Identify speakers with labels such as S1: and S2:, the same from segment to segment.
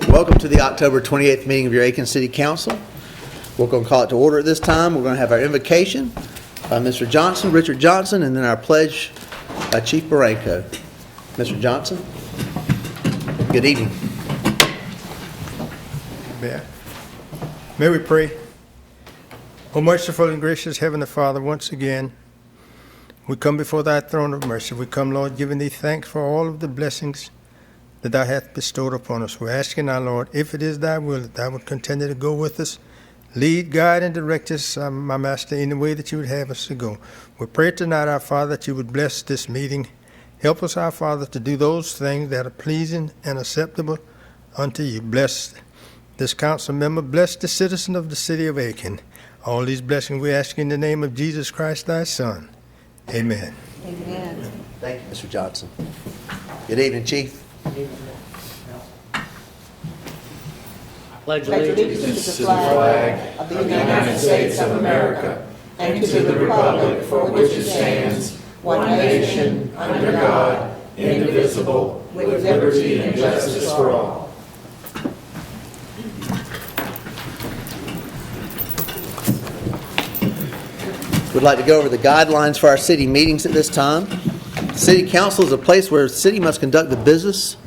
S1: Welcome to the October 28th meeting of your Aiken City Council. We're going to call it to order at this time. We're going to have our invocation by Mr. Johnson, Richard Johnson, and then our pledge by Chief Barranco. Mr. Johnson, good evening.
S2: May we pray? O merciful and gracious Heavenly Father, once again, we come before thy throne of mercy. We come, Lord, giving thee thanks for all of the blessings that thou hast bestowed upon us. We're asking our Lord, if it is thy will, that thou would continue to go with us, lead, guide, and direct us, my Master, in the way that you would have us to go. We pray tonight, our Father, that you would bless this meeting. Help us, our Father, to do those things that are pleasing and acceptable unto you. Bless this council member. Bless the citizen of the city of Aiken. All these blessings we ask in the name of Jesus Christ, thy Son. Amen.
S3: Amen.
S1: Thank you, Mr. Johnson. Good evening, Chief.
S4: I pledge allegiance to the flag of the United States of America and to the republic for which it stands, one nation, under God, indivisible, with liberty and justice for all.
S1: We'd like to go over the guidelines for our city meetings at this time. City Council is a place where the city must conduct the business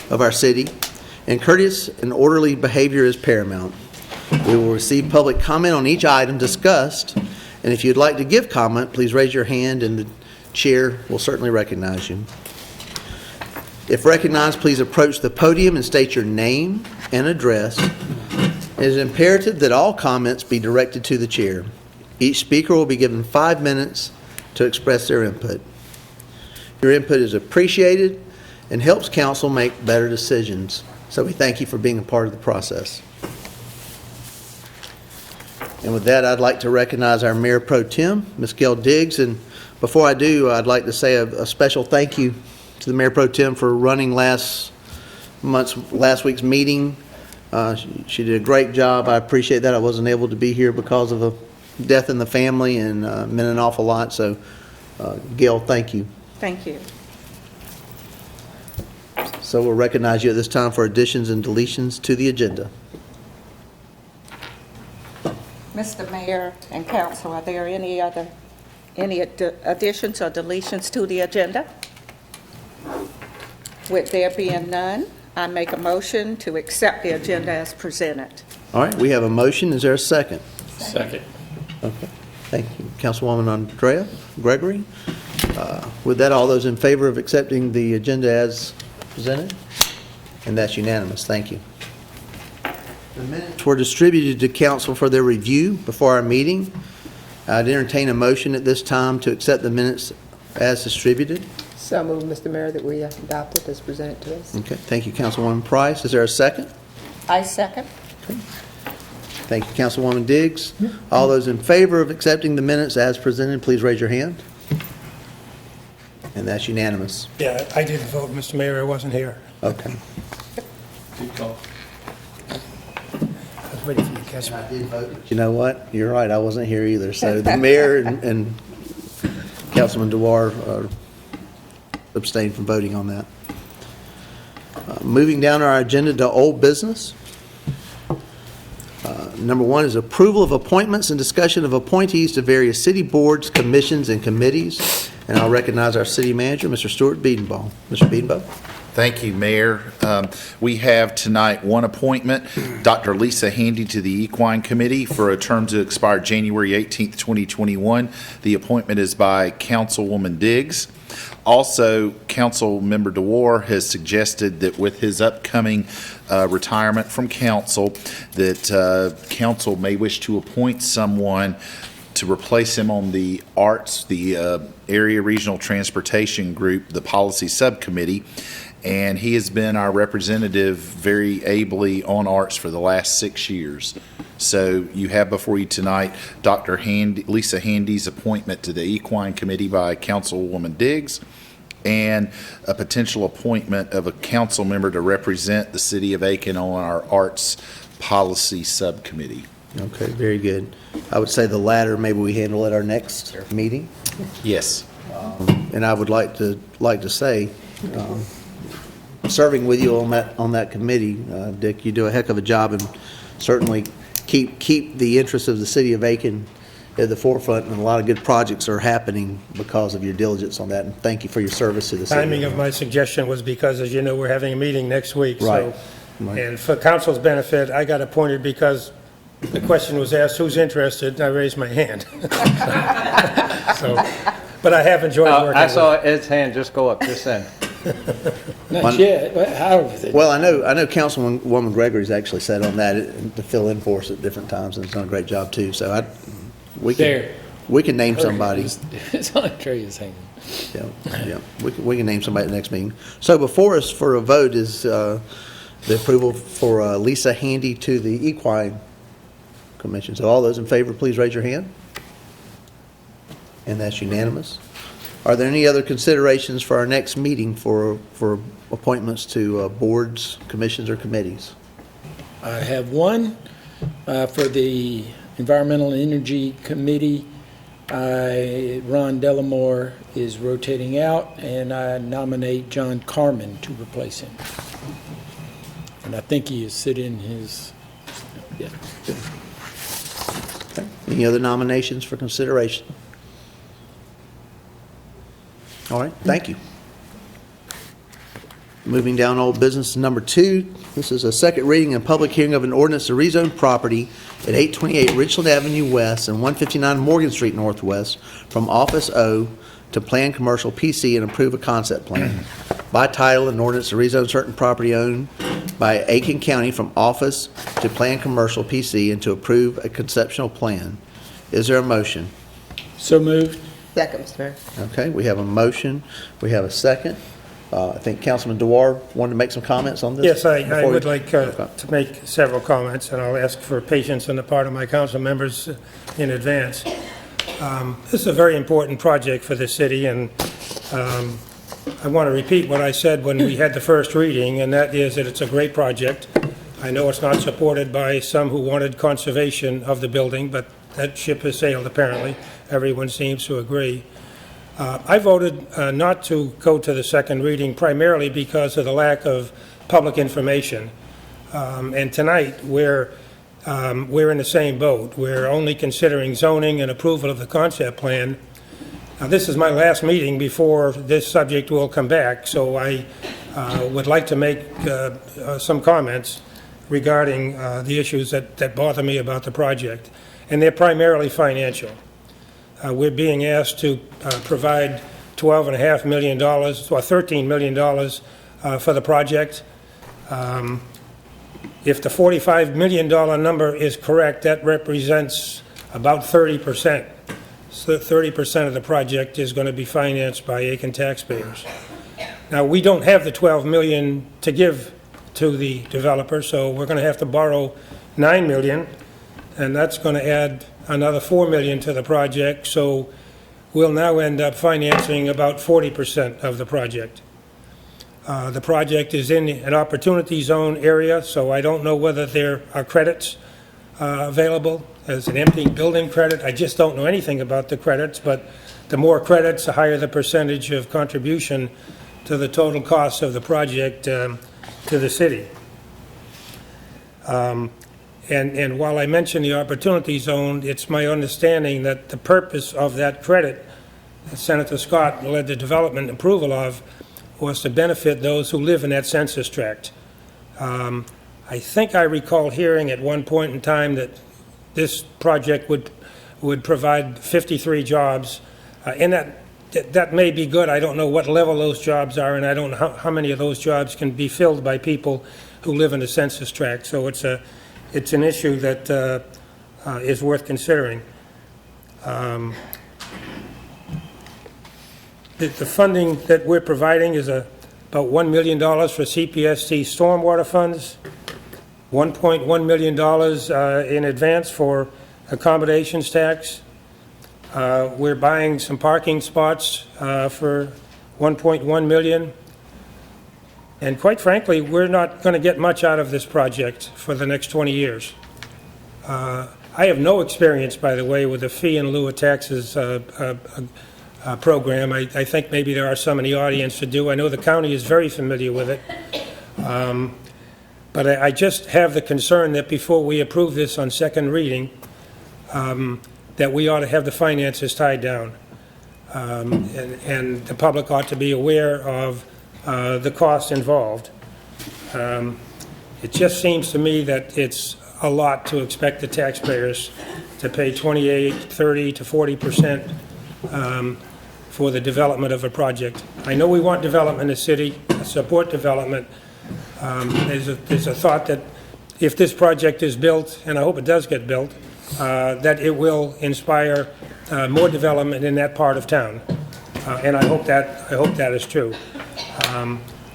S1: of our city, and courteous and orderly behavior is paramount. We will receive public comment on each item discussed, and if you'd like to give comment, please raise your hand and the chair will certainly recognize you. If recognized, please approach the podium and state your name and address. It is imperative that all comments be directed to the chair. Each speaker will be given 5 minutes to express their input. Your input is appreciated and helps council make better decisions. So we thank you for being a part of the process. And with that, I'd like to recognize our Mayor Pro Tem, Ms. Gail Diggs. And before I do, I'd like to say a special thank you to the Mayor Pro Tem for running last week's meeting. She did a great job. I appreciate that. I wasn't able to be here because of a death in the family and meant an awful lot. So, Gail, thank you.
S3: Thank you.
S1: So we'll recognize you at this time for additions and deletions to the agenda.
S3: Mr. Mayor and Council, are there any additions or deletions to the agenda? With there being none, I make a motion to accept the agenda as presented.
S1: All right, we have a motion. Is there a second?
S4: Second.
S1: Okay. Thank you. Councilwoman Andrea Gregory. With that, all those in favor of accepting the agenda as presented? And that's unanimous. Thank you. The minutes were distributed to council for their review before our meeting. I'd entertain a motion at this time to accept the minutes as distributed.
S5: So moved, Mr. Mayor, that we adopt it as presented to us.
S1: Okay. Thank you, Councilwoman Price. Is there a second?
S3: I second.
S1: Okay. Thank you, Councilwoman Diggs. All those in favor of accepting the minutes as presented, please raise your hand. And that's unanimous.
S2: Yeah, I didn't vote, Mr. Mayor. I wasn't here.
S1: Okay.
S4: Good call.
S2: I was waiting for you to catch me.
S1: You know what? You're right. I wasn't here either. So the mayor and Councilman Dewar abstained from voting on that. Moving down our agenda to old business. Number one is approval of appointments and discussion of appointees to various city boards, commissions, and committees. And I'll recognize our city manager, Mr. Stuart Biedenbaugh. Mr. Biedenbaugh.
S6: Thank you, Mayor. We have tonight one appointment, Dr. Lisa Handy to the Equine Committee for a term to expire January 18th, 2021. The appointment is by Councilwoman Diggs. Also, Council Member DeWar has suggested that with his upcoming retirement from council, that council may wish to appoint someone to replace him on the ARTS, the Area Regional Transportation Group, the Policy Subcommittee. And he has been our representative very ably on ARTS for the last 6 years. So you have before you tonight Dr. Lisa Handy's appointment to the Equine Committee by Councilwoman Diggs, and a potential appointment of a council member to represent the city of Aiken on our ARTS Policy Subcommittee.
S1: Okay, very good. I would say the latter maybe we handle at our next meeting.
S6: Yes.
S1: And I would like to say serving with you on that committee, Dick. You do a heck of a job, and certainly keep the interests of the city of Aiken at the forefront, and a lot of good projects are happening because of your diligence on that, and thank you for your service to the city.
S2: Timing of my suggestion was because, as you know, we're having a meeting next week.
S1: Right.
S2: So, and for council's benefit, I got appointed because the question was asked, who's interested, and I raised my hand. So, but I have enjoyed working
S7: I saw
S2: with
S7: Ed's hand just go up just then.
S8: Not yet.
S1: Well, I know Councilwoman Gregory's actually sat on that to fill in for us at different times, and has done a great job too. So we can name somebody.
S8: It's on Trey's hand.
S1: Yeah. We can name somebody at the next meeting. So before us for a vote is the approval for Lisa Handy to the Equine Commission. So all those in favor, please raise your hand. And that's unanimous. Are there any other considerations for our next meeting for appointments to boards, commissions, or committees?
S8: I have one for the Environmental and Energy Committee. Ron Delamore is rotating out, and I nominate John Carmen to replace him. And I think he is sitting his, yeah.
S1: Okay. Any other nominations for consideration? All right, thank you. Moving down old business number 2, this is a second reading and public hearing of an ordinance to rezone property at 828 Richland Avenue West and 159 Morgan Street Northwest from Office O to Plan Commercial PC and approve a concept plan. By title, an ordinance to rezone certain property owned by Aiken County from Office to Plan Commercial PC and to approve a conceptual plan. Is there a motion?
S5: So moved. Second, Mr. Mayor.
S1: Okay, we have a motion. We have a second. I think Councilman Dewar wanted to make some comments on this.
S2: Yes, I
S1: before
S2: would
S1: we-
S2: like to make several comments, and I'll ask for patience on the part of my council members in advance. This is a very important project for the city, and I want to repeat what I said when we had the first reading, and that is that it's a great project. I know it's not supported by some who wanted conservation of the building, but that ship has sailed apparently. Everyone seems to agree. I voted not to go to the second reading primarily because of the lack of public information. And tonight, we're in the same boat. We're only considering zoning and approval of the concept plan. Now, this is my last meeting before this subject will come back, so I would like to make some comments regarding the issues that bother me about the project. And they're primarily financial. We're being asked to provide $12.5 million, or $13 million for the project. If the $45 million number is correct, that represents about 30%. So 30% of the project is going to be financed by Aiken taxpayers. Now, we don't have the $12 million to give to the developer, so we're going to have to borrow $9 million, and that's going to add another $4 million to the project, so we'll now end up financing about 40% of the project. The project is in an opportunity zone area, so I don't know whether there are credits available as an empty building credit. I just don't know anything about the credits, but the more credits, the higher the percentage of contribution to the total cost of the project to the city. And while I mentioned the opportunity zone, it's my understanding that the purpose of that credit that Senator Scott led the development approval of was to benefit those who live in that census tract. I think I recall hearing at one point in time that this project would provide 53 jobs, and that may be good. I don't know what level those jobs are, and I don't know how many of those jobs can be filled by people who live in the census tract. So it's an issue that is worth considering. The funding that we're providing is about $1 million for CPSC stormwater funds, $1.1 million in advance for accommodations tax. We're buying some parking spots for $1.1 million. And quite frankly, we're not going to get much out of this project for the next 20 years. I have no experience, by the way, with a fee in lieu of taxes program. I think maybe there are some in the audience that do. I know the county is very familiar with it. But I just have the concern that before we approve this on second reading, that we ought to have the finances tied down. And the public ought to be aware of the cost involved. It just seems to me that it's a lot to expect the taxpayers to pay 28, 30 to 40% for the development of a project. I know we want development in the city, support development. There's a thought that if this project is built, and I hope it does get built, that it will inspire more development in that part of town, and I hope that is true.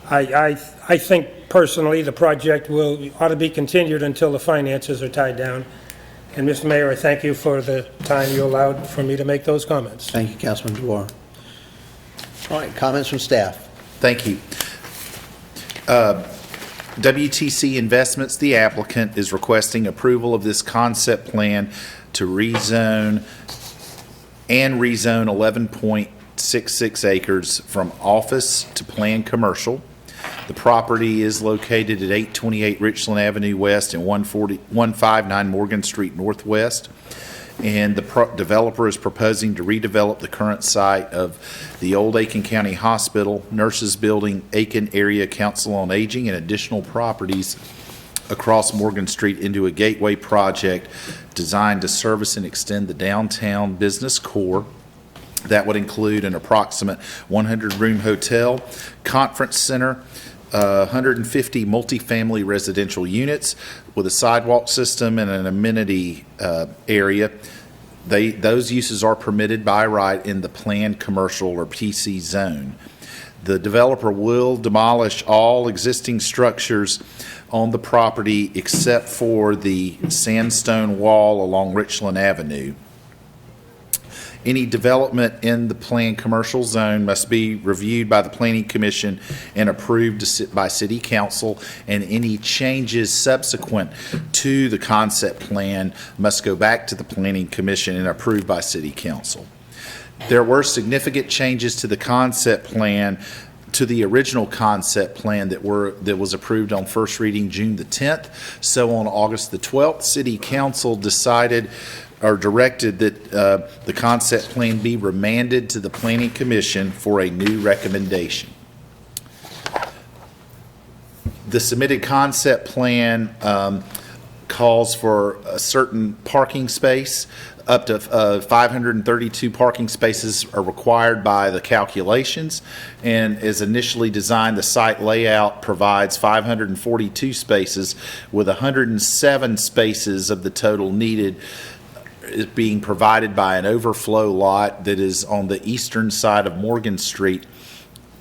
S2: I think personally the project ought to be continued until the finances are tied down. And Mr. Mayor, I thank you for the time you allowed for me to make those comments.
S1: Thank you, Councilman Dewar. All right, comments from staff.
S6: Thank you. WTC Investments, the applicant, is requesting approval of this concept plan to rezone 11.66 acres from office to planned commercial. The property is located at 828 Richland Avenue West and 159 Morgan Street Northwest. And the developer is proposing to redevelop the current site of the old Aiken County Hospital, Nurses Building, Aiken Area Council on Aging, and additional properties across Morgan Street into a gateway project designed to service and extend the downtown business core. That would include an approximate 100-room hotel, conference center, 150 multifamily residential units with a sidewalk system and an amenity area. Those uses are permitted by right in the planned commercial or PC zone. The developer will demolish all existing structures on the property except for the sandstone wall along Richland Avenue. Any development in the planned commercial zone must be reviewed by the Planning Commission and approved by City Council, and any changes subsequent to the concept plan must go back to the Planning Commission and approved by City Council. There were significant changes to the concept plan, to the original concept plan that was approved on first reading June the 10th. So on August the 12th, City Council decided or directed that the concept plan be remanded to the Planning Commission for a new recommendation. The submitted concept plan calls for a certain parking space. Up to 532 parking spaces are required by the calculations, and as initially designed, the site layout provides 542 spaces, with 107 spaces of the total needed is being provided by an overflow lot that is on the eastern side of Morgan Street,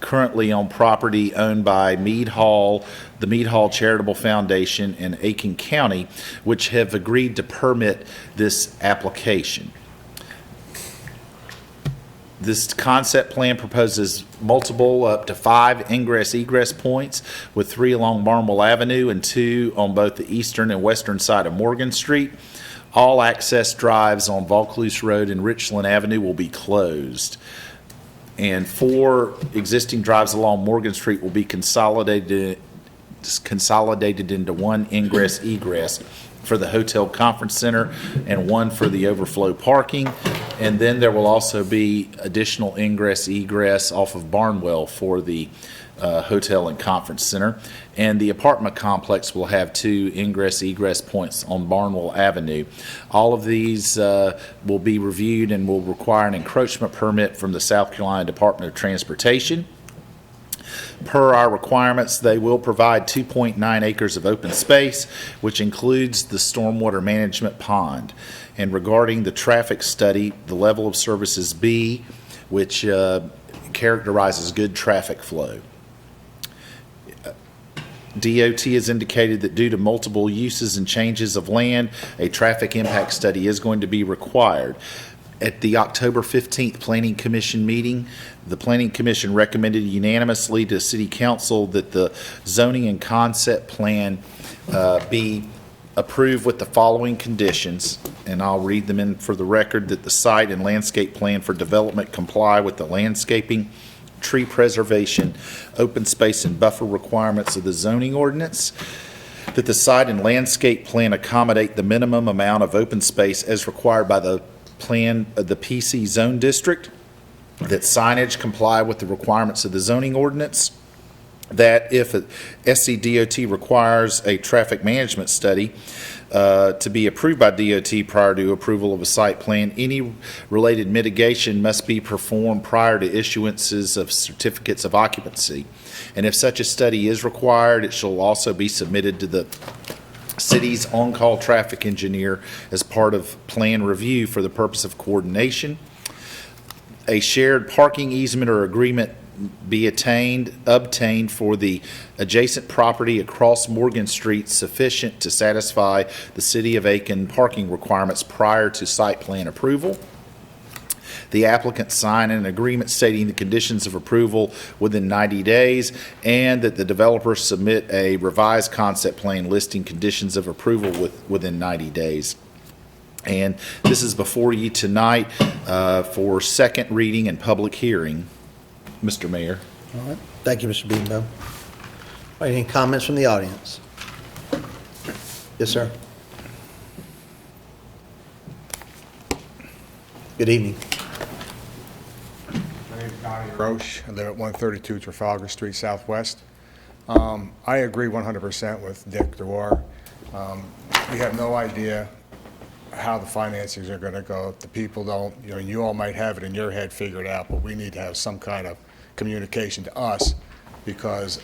S6: currently on property owned by Mead Hall, the Mead Hall Charitable Foundation, and Aiken County, which have agreed to permit this application. This concept plan proposes multiple, up to 5 ingress-egress points, with 3 along Barnwell Avenue and 2 on both the eastern and western side of Morgan Street. All access drives on Vaucluse Road and Richland Avenue will be closed. And 4 existing drives along Morgan Street will be consolidated into 1 ingress-egress for the hotel conference center and 1 for the overflow parking. And then there will also be additional ingress-egress off of Barnwell for the hotel and conference center. And the apartment complex will have 2 ingress-egress points on Barnwell Avenue. All of these will be reviewed and will require an encroachment permit from the South Carolina Department of Transportation. Per our requirements, they will provide 2.9 acres of open space, which includes the stormwater management pond. And regarding the traffic study, the level of service is B, which characterizes good traffic flow. DOT has indicated that due to multiple uses and changes of land, a traffic impact study is going to be required. At the October 15th Planning Commission meeting, the Planning Commission recommended unanimously to City Council that the zoning and concept plan be approved with the following conditions, and I'll read them in for the record, that the site and landscape plan for development comply with the landscaping, tree preservation, open space, and buffer requirements of the zoning ordinance, that the site and landscape plan accommodate the minimum amount of open space as required by the plan of the PC zone district, that signage comply with the requirements of the zoning ordinance, that if a SCDOT requires a traffic management study to be approved by DOT prior to approval of a site plan, any related mitigation must be performed prior to issuances of certificates of occupancy. And if such a study is required, it shall also be submitted to the city's on-call traffic engineer as part of plan review for the purpose of coordination. A shared parking easement or agreement be obtained for the adjacent property across Morgan Street sufficient to satisfy the City of Aiken parking requirements prior to site plan approval. The applicant sign an agreement stating the conditions of approval within 90 days, and that the developer submit a revised concept plan listing conditions of approval within 90 days. And this is before you tonight for second reading and public hearing. Mr. Mayor.
S1: All right. Thank you, Mr. Beanbaum. Any comments from the audience? Yes, sir. Good evening.
S2: My name is Donnie Roche. I live at 132 Trafalgar Street Southwest. I agree 100% with Dick DeWar. We have no idea how the financings are going to go. The people don't, you all might have it in your head figured out, but we need to have some kind of communication to us, because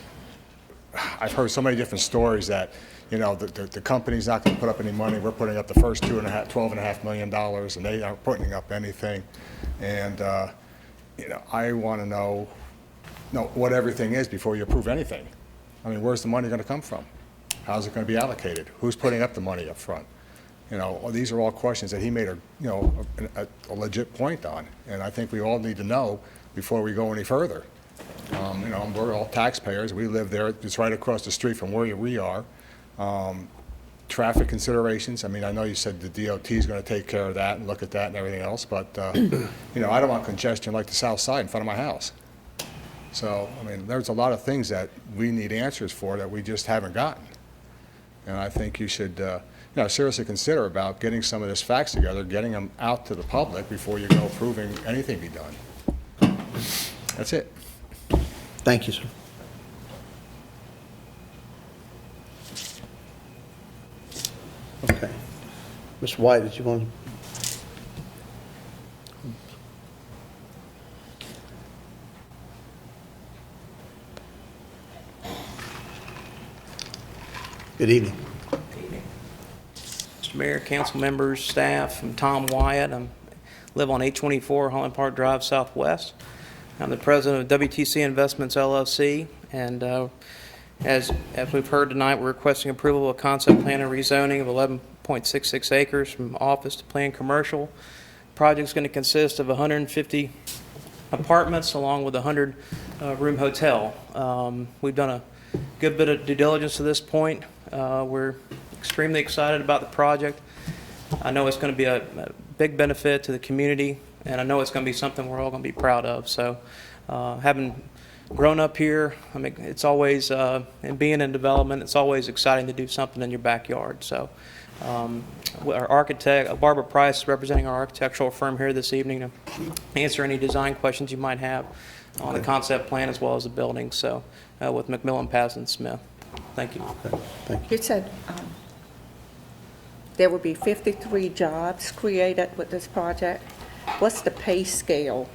S2: I've heard so many different stories that, the company's not going to put up any money. We're putting up the first $12.5 million, and they aren't putting up anything. And, I want to know what everything is before you approve anything. I mean, where's the money going to come from? How's it going to be allocated? Who's putting up the money up front? These are all questions that he made a legit point on, and I think we all need to know before we go any further. We're all taxpayers. We live there. It's right across the street from where we are. Traffic considerations. I mean, I know you said the DOT is going to take care of that and look at that and everything else, but, I don't want congestion like the south side in front of my house. So, I mean, there's a lot of things that we need answers for that we just haven't gotten. And I think you should, seriously consider about getting some of this facts together, getting them out to the public before you go approving anything be done. That's it.
S1: Thank you, sir. Okay. Mr. White, did you want to? Good evening.
S7: Mr. Mayor, council members, staff, I'm Tom Wyatt. I live on 824 Holland Park Drive Southwest. I'm the president of WTC Investments LLC, and as we've heard tonight, we're requesting approval of a concept plan and rezoning of 11.66 acres from office to planned commercial. Project's going to consist of 150 apartments along with a 100-room hotel. We've done a good bit of due diligence to this point. We're extremely excited about the project. I know it's going to be a big benefit to the community, and I know it's going to be something we're all going to be proud of. So having grown up here, I mean, it's always, and being in development, it's always exciting to do something in your backyard. So our architect, Barbara Price, is representing our architectural firm here this evening to answer any design questions you might have on the concept plan as well as the building. So with McMillan, Paz, and Smith. Thank you.
S1: Thank you.
S3: You said there will be 53 jobs created with this project. What's the pay scale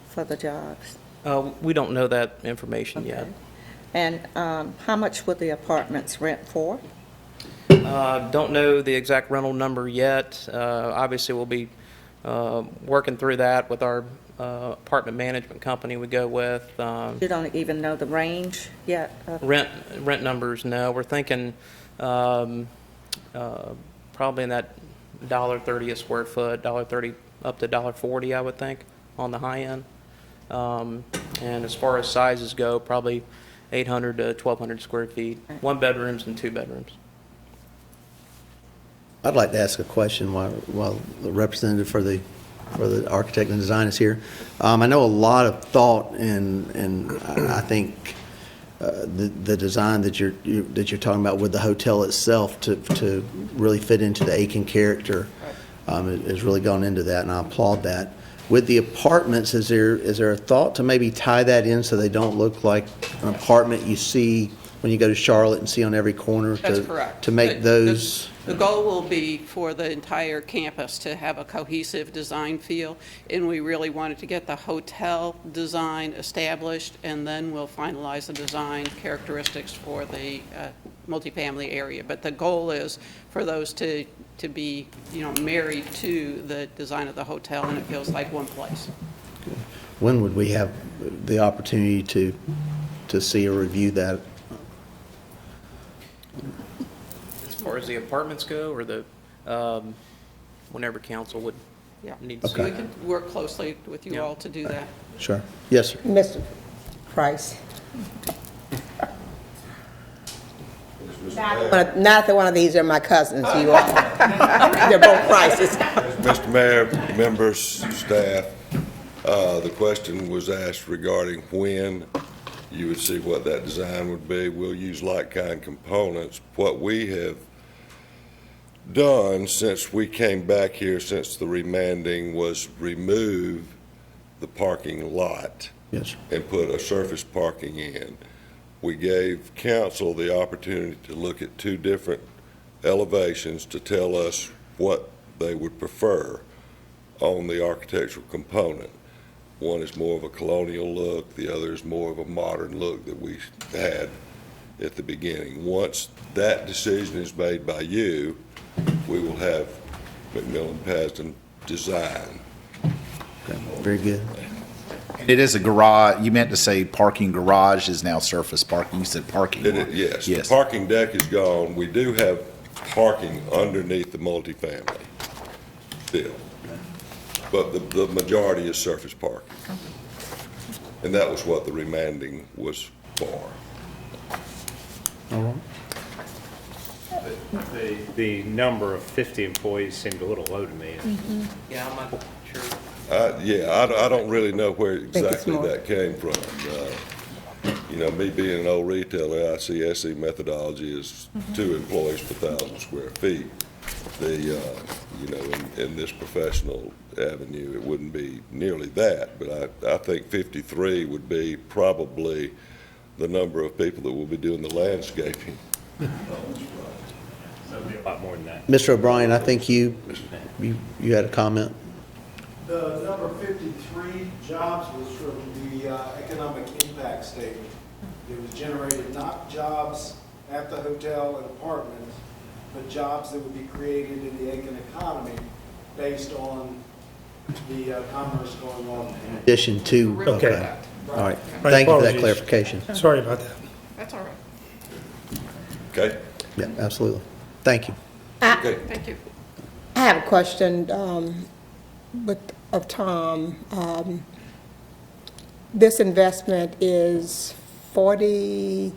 S3: for the jobs?
S7: We don't know that information yet.
S3: And how much will the apartments rent for?
S7: Don't know the exact rental number yet. Obviously, we'll be working through that with our apartment management company we go with.
S3: You don't even know the range yet?
S7: Rent numbers, no. We're thinking probably in that $1.30 a square foot, $1.30 up to $1.40, I would think, on the high end. And as far as sizes go, probably 800 to 1,200 square feet. 1 bedrooms and 2 bedrooms.
S1: I'd like to ask a question while the representative for the architect and design is here. I know a lot of thought and I think the design that you're talking about with the hotel itself to really fit into the Aiken character has really gone into that, and I applaud that. With the apartments, is there a thought to maybe tie that in so they don't look like an apartment you see when you go to Charlotte and see on every corner?
S9: That's correct.
S1: To make those.
S9: The goal will be for the entire campus to have a cohesive design feel, and we really wanted to get the hotel design established, and then we'll finalize the design characteristics for the multifamily area. But the goal is for those to be, married to the design of the hotel, and it feels like one place.
S1: When would we have the opportunity to see or review that?
S7: As far as the apartments go, or the, whenever council would
S9: Yeah.
S7: need to see
S1: Okay.
S9: We
S7: it?
S9: can work closely with you all to do that.
S1: Sure. Yes, sir.
S5: Mr. Price. Neither one of these are my cousins, you are. They're both Prices.
S10: Mr. Mayor, members, staff, the question was asked regarding when you would see what that design would be. We'll use like-kind components. What we have done since we came back here, since the remanding, was remove the parking lot
S1: Yes, sir.
S10: and put a surface parking in. We gave council the opportunity to look at two different elevations to tell us what they would prefer on the architectural component. One is more of a colonial look, the other is more of a modern look that we had at the beginning. Once that decision is made by you, we will have McMillan Pasden design.
S1: Okay. Very good.
S6: It is a garage. You meant to say parking garage is now surface parking. You said parking.
S10: Yes, the
S6: Yes.
S10: parking deck is gone. We do have parking underneath the multifamily still, but the majority is surface parking. And that was what the remanding was for.
S1: All right.
S11: The number of 50 employees seemed a little low to me.
S7: Yeah, I'm not sure.
S10: I don't really know where
S5: it's
S10: exactly
S5: more.
S10: that came from. Me being an old retailer, I see SE methodology as 2 employees per 1,000 square feet. In this professional avenue, it wouldn't be nearly that, but I think 53 would be probably the number of people that will be doing the landscaping.
S11: That'd be a lot more than that.
S1: Mr. O'Brien, I think you had a comment.
S12: The number 53 jobs was from the economic impact statement. It was generated not jobs at the hotel and apartments, but jobs that would be created in the Aiken economy based on the commerce going on.
S1: In addition to.
S8: Okay.
S1: All right.
S8: My
S1: Thank you for that
S8: apologies.
S1: clarification.
S8: Sorry about that.
S9: That's all right.
S10: Okay?
S1: Yeah, absolutely. Thank you.
S10: Okay.
S9: Thank you.
S5: I have a question of Tom. This investment is 42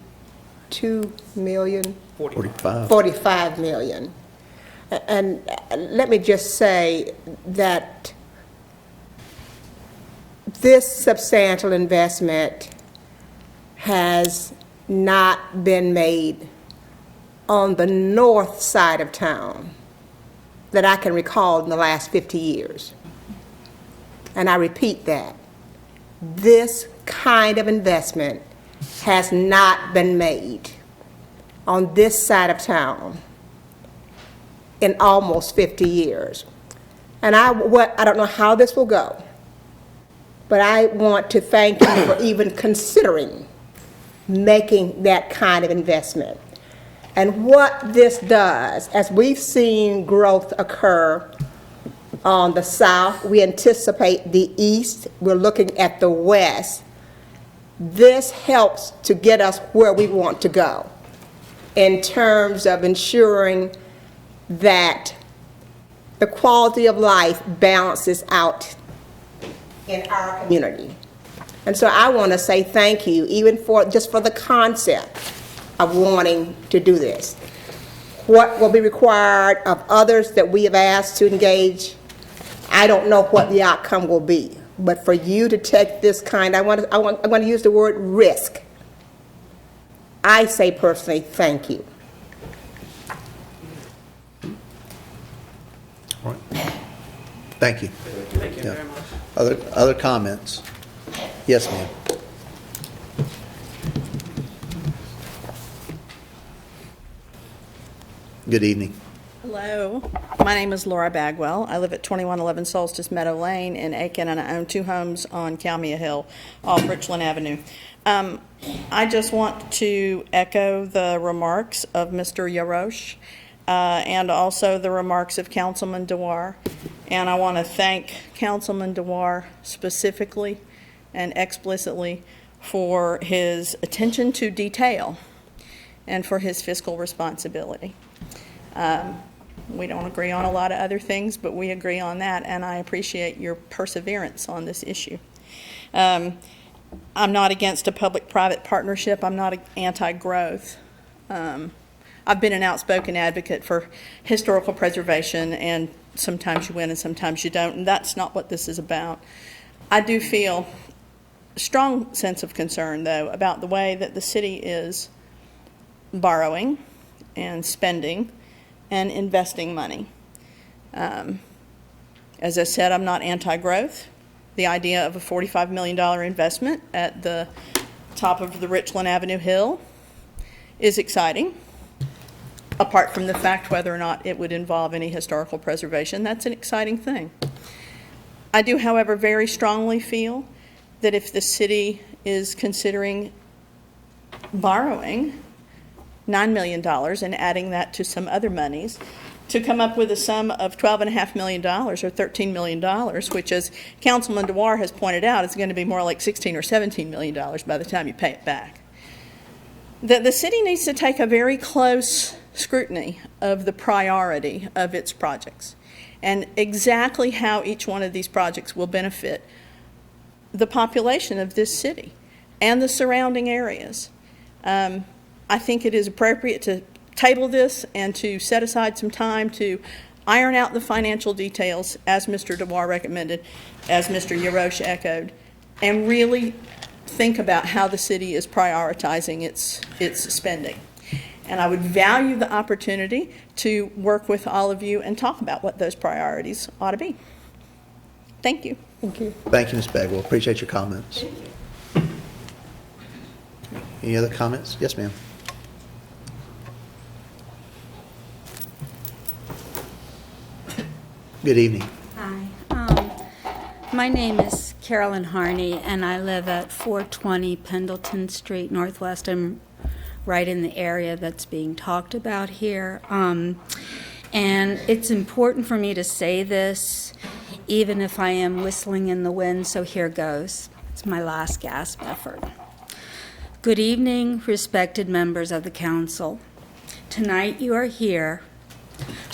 S5: million,
S1: 45.
S5: 45 million. And let me just say that this substantial investment has not been made on the north side of town that I can recall in the last 50 years. And I repeat that. This kind of investment has not been made on this side of town in almost 50 years. And I don't know how this will go, but I want to thank you for even considering making that kind of investment. And what this does, as we've seen growth occur on the south, we anticipate the east, we're looking at the west. This helps to get us where we want to go in terms of ensuring that the quality of life balances out in our community. And so I want to say thank you, even for just for the concept of wanting to do this. what will be required of others that we have asked to engage, I don't know what the outcome will be. But for you to take this kind, I'm going to use the word risk. I say personally, thank you.
S1: All right. Thank you.
S9: Thank you
S1: Yeah.
S9: very much.
S1: Other comments? Yes, ma'am. Good evening.
S13: Hello, my name is Laura Bagwell. I live at 2111 Solstice Meadow Lane in Aiken, and I own 2 homes on Kalmia Hill off Richland Avenue. I just want to echo the remarks of Mr. Yarosh and also the remarks of Councilman Dewar. And I want to thank Councilman Dewar specifically and explicitly for his attention to detail and for his fiscal responsibility. We don't agree on a lot of other things, but we agree on that, and I appreciate your perseverance on this issue. I'm not against a public-private partnership. I'm not anti-growth. I've been an outspoken advocate for historical preservation, and sometimes you win and sometimes you don't, and that's not what this is about. I do feel a strong sense of concern, though, about the way that the city is borrowing and spending and investing money. As I said, I'm not anti-growth. The idea of a $45 million investment at the top of the Richland Avenue Hill is exciting. Apart from the fact whether or not it would involve any historical preservation, that's an exciting thing. I do, however, very strongly feel that if the city is considering borrowing $9 million and adding that to some other monies to come up with a sum of $12.5 million or $13 million, which, as Councilman Dewar has pointed out, is going to be more like $16 or $17 million by the time you pay it back. That the city needs to take a very close scrutiny of the priority of its projects and exactly how each one of these projects will benefit the population of this city and the surrounding areas. I think it is appropriate to table this and to set aside some time to iron out the financial details, as Mr. Dewar recommended, as Mr. Yarosh echoed, and really think about how the city is prioritizing its spending. And I would value the opportunity to work with all of you and talk about what those priorities ought to be. Thank you.
S5: Thank you.
S1: Thank you, Ms. Bagwell. Appreciate your comments. Any other comments? Yes, ma'am. Good evening.
S14: Hi. My name is Carolyn Harney, and I live at 420 Pendleton Street, Northwest. I'm right in the area that's being talked about here. And it's important for me to say this, even if I am whistling in the wind, so here goes. It's my last gasp effort. Good evening, respected members of the council. Tonight you are here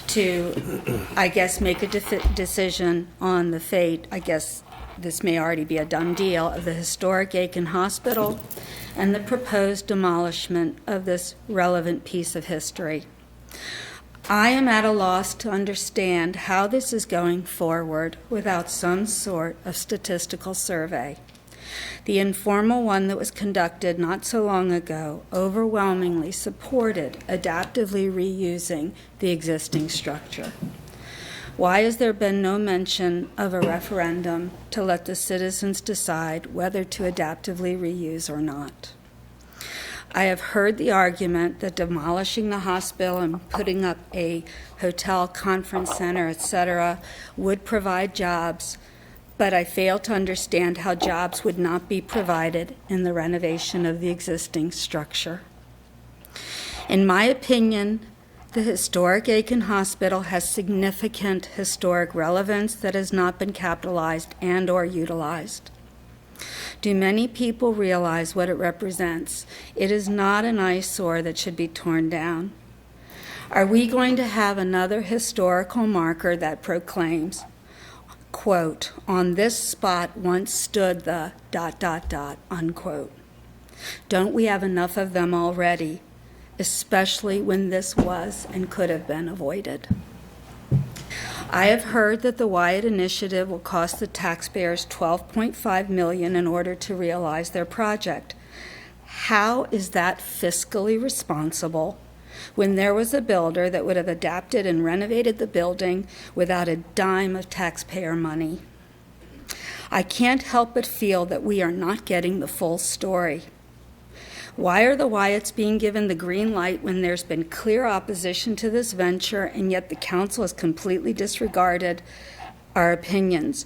S14: to, I guess, make a decision on the fate, I guess this may already be a done deal, of the historic Aiken Hospital and the proposed demolishment of this relevant piece of history. I am at a loss to understand how this is going forward without some sort of statistical survey. The informal one that was conducted not so long ago overwhelmingly supported adaptively reusing the existing structure. Why has there been no mention of a referendum to let the citizens decide whether to adaptively reuse or not? I have heard the argument that demolishing the hospital and putting up a hotel, conference center, etc., would provide jobs, but I fail to understand how jobs would not be provided in the renovation of the existing structure. In my opinion, the historic Aiken Hospital has significant historic relevance that has not been capitalized and or utilized. Do many people realize what it represents? It is not an eyesore that should be torn down. Are we going to have another historical marker that proclaims, quote, on this spot once stood the ... unquote? Don't we have enough of them already especially when this was and could have been avoided. I have heard that the Wyatt Initiative will cost the taxpayers $12.5 million in order to realize their project. How is that fiscally responsible when there was a builder that would have adapted and renovated the building without a dime of taxpayer money? I can't help but feel that we are not getting the full story. Why are the Wyatts being given the green light when there's been clear opposition to this venture, and yet the council has completely disregarded our opinions?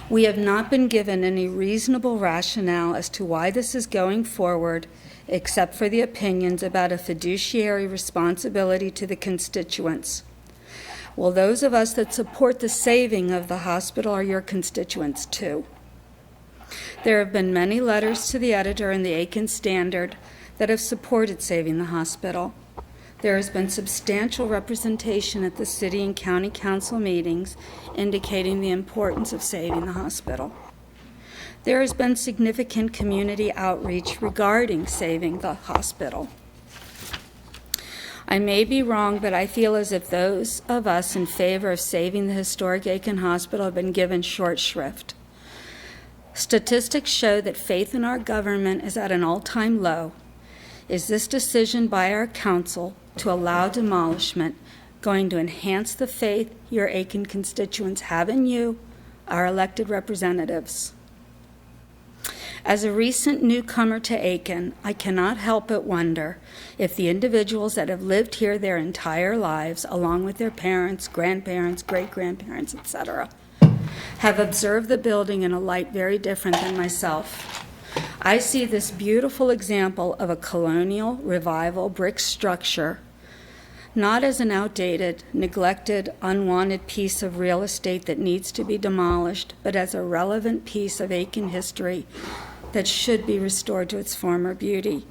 S14: We have not been given any reasonable rationale as to why this is going forward, except for the opinions about a fiduciary responsibility to the constituents. Well, those of us that support the saving of the hospital are your constituents too. There have been many letters to the editor in the Aiken Standard that have supported saving the hospital. There has been substantial representation at the city and county council meetings indicating the importance of saving the hospital. There has been significant community outreach regarding saving the hospital. I may be wrong, but I feel as if those of us in favor of saving the historic Aiken Hospital have been given short shrift. Statistics show that faith in our government is at an all-time low. Is this decision by our council to allow demolishment going to enhance the faith your Aiken constituents have in you, our elected representatives? As a recent newcomer to Aiken, I cannot help but wonder if the individuals that have lived here their entire lives, along with their parents, grandparents, great-grandparents, etc., have observed the building in a light very different than myself. I see this beautiful example of a colonial revival brick structure not as an outdated, neglected, unwanted piece of real estate that needs to be demolished, but as a relevant piece of Aiken history that should be restored to its former beauty.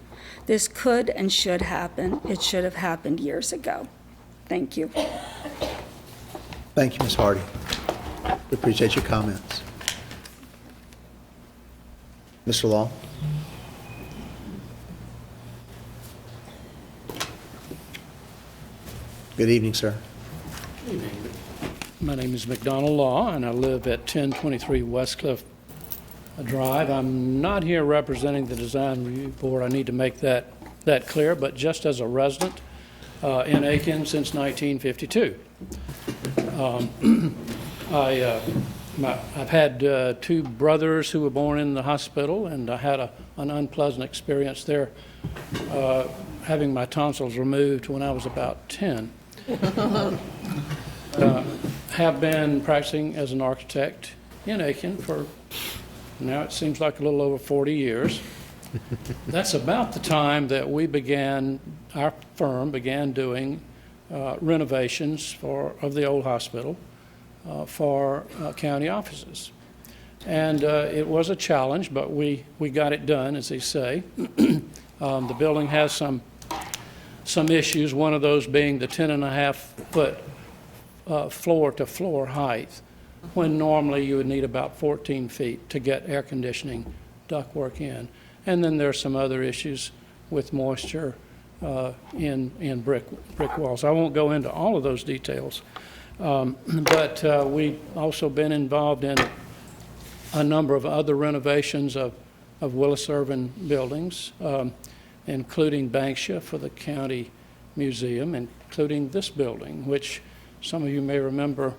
S14: This could and should happen. It should have happened years ago. Thank you.
S1: Thank you, Ms. Hardy. We appreciate your comments. Mr. Law? Good evening, sir.
S15: My name is McDonald Law, and I live at 1023 Westcliff Drive. I'm not here representing the Design Review Board. I need to make that clear, but just as a resident in Aiken since 1952. I've had two brothers who were born in the hospital, and I had an unpleasant experience there having my tonsils removed when I was about 10. Have been practicing as an architect in Aiken for now it seems like a little over 40 years. That's about the time that our firm began doing renovations of the old hospital for county offices. And it was a challenge, but we got it done, as they say. The building has some issues, one of those being the 10.5-foot floor-to-floor height, when normally you would need about 14 feet to get air conditioning ductwork in. And then there's some other issues with moisture in brick walls. I won't go into all of those details, but we've also been involved in a number of other renovations of Willis-Irvin buildings, including Banksia for the county museum, including this building, which some of you may remember.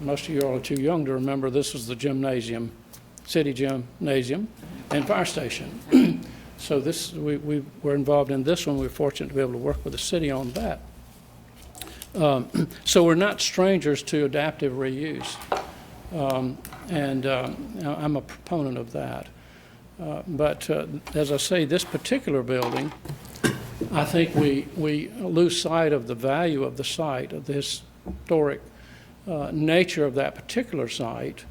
S15: Most of you all are too young to remember. This was the gymnasium, city gymnasium, and fire station. So we were involved in this one. We were fortunate to be able to work with the city on that. So we're not strangers to adaptive reuse, and I'm a proponent of that. But as I say, this particular building, I think we lose sight of the value of the site, of the historic nature of that particular site,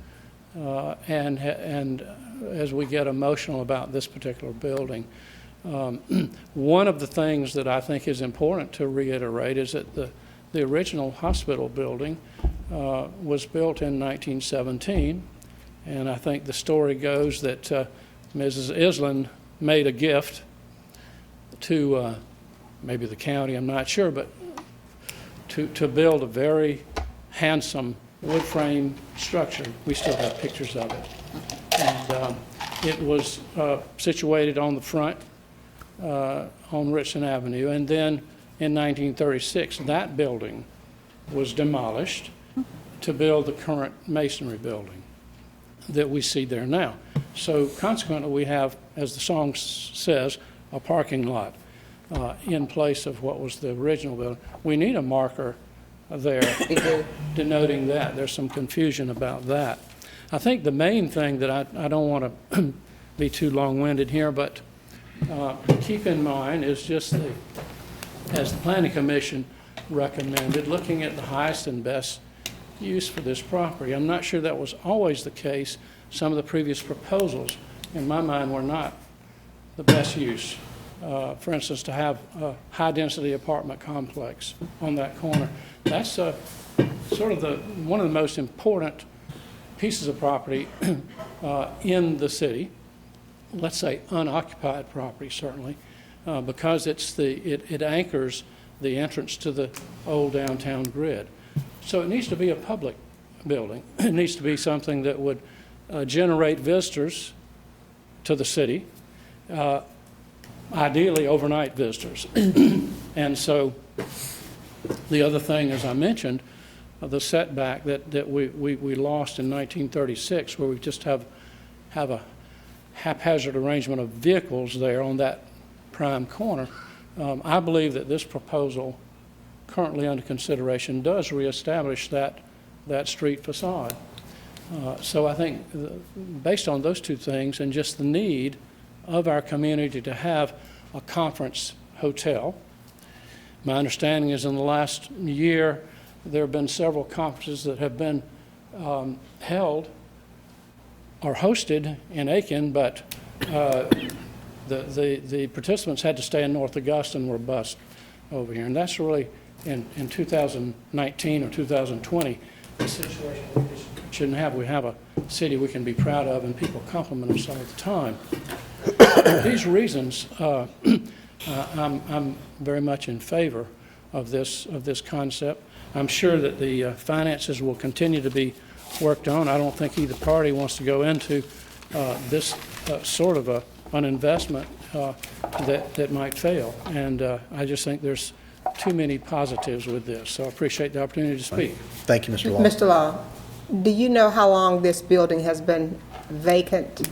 S15: and as we get emotional about this particular building. One of the things that I think is important to reiterate is that the original hospital building was built in 1917, and I think the story goes that Mrs. Island made a gift to maybe the county, I'm not sure, but to build a very handsome wood frame structure. We still have pictures of it. And it was situated on the front on Richland Avenue. And then in 1936, that building was demolished to build the current masonry building that we see there now. So consequently, we have, as the song says, a parking lot in place of what was the original building. We need a marker there denoting that. There's some confusion about that. I think the main thing that I don't want to be too long-winded here, but keep in mind is just as the Planning Commission recommended, looking at the highest and best use for this property. I'm not sure that was always the case. Some of the previous proposals, in my mind, were not the best use. For instance, to have a high-density apartment complex on that corner. That's sort of one of the most important pieces of property in the city. Let's say unoccupied property, certainly, because it anchors the entrance to the old downtown grid. So it needs to be a public building. It needs to be something that would generate visitors to the city, ideally overnight visitors. And so the other thing, as I mentioned, the setback that we lost in 1936, where we just have a haphazard arrangement of vehicles there on that prime corner. I believe that this proposal currently under consideration does reestablish that street facade. So I think based on those two things and just the need of our community to have a conference hotel, my understanding is in the last year there have been several conferences that have been held or hosted in Aiken, but the participants had to stay in North Augusta and were bused over here. And that's really in 2019 or 2020 the situation we just shouldn't have. We have a city we can be proud of and people compliment us all the time. For these reasons, I'm very much in favor of this concept. I'm sure that the finances will continue to be worked on. I don't think either party wants to go into this sort of an investment that might fail. And I just think there's too many positives with this. So I appreciate the opportunity to speak.
S1: Thank you, Mr. Law.
S5: Mr. Law, do you know how long this building has been vacant?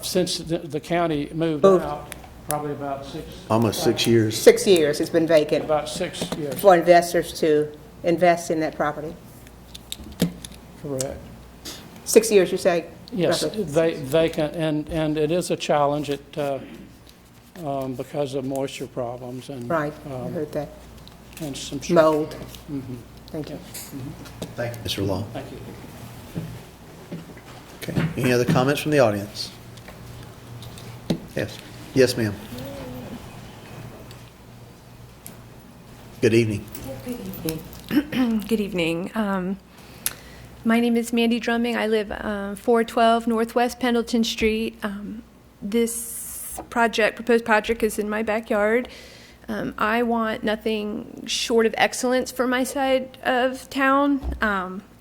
S15: Since the county moved out, probably about
S1: Almost 6 years.
S5: 6 years it's been vacant
S15: about 6 years.
S5: for investors to invest in that property.
S15: Correct.
S5: 6 years, you say?
S15: Yes,
S5: roughly?
S15: vacant, and it is a challenge because of moisture problems and
S5: Right, I heard that.
S15: and some
S5: Mold.
S15: Mm-hmm.
S5: Thank you.
S1: Thank you, Mr. Law.
S15: Thank you.
S1: Okay. Any other comments from the audience? Yes. Yes, ma'am. Good evening.
S16: Good evening. My name is Mandy Drumming. I live 412 Northwest Pendleton Street. This proposed project is in my backyard. I want nothing short of excellence for my side of town.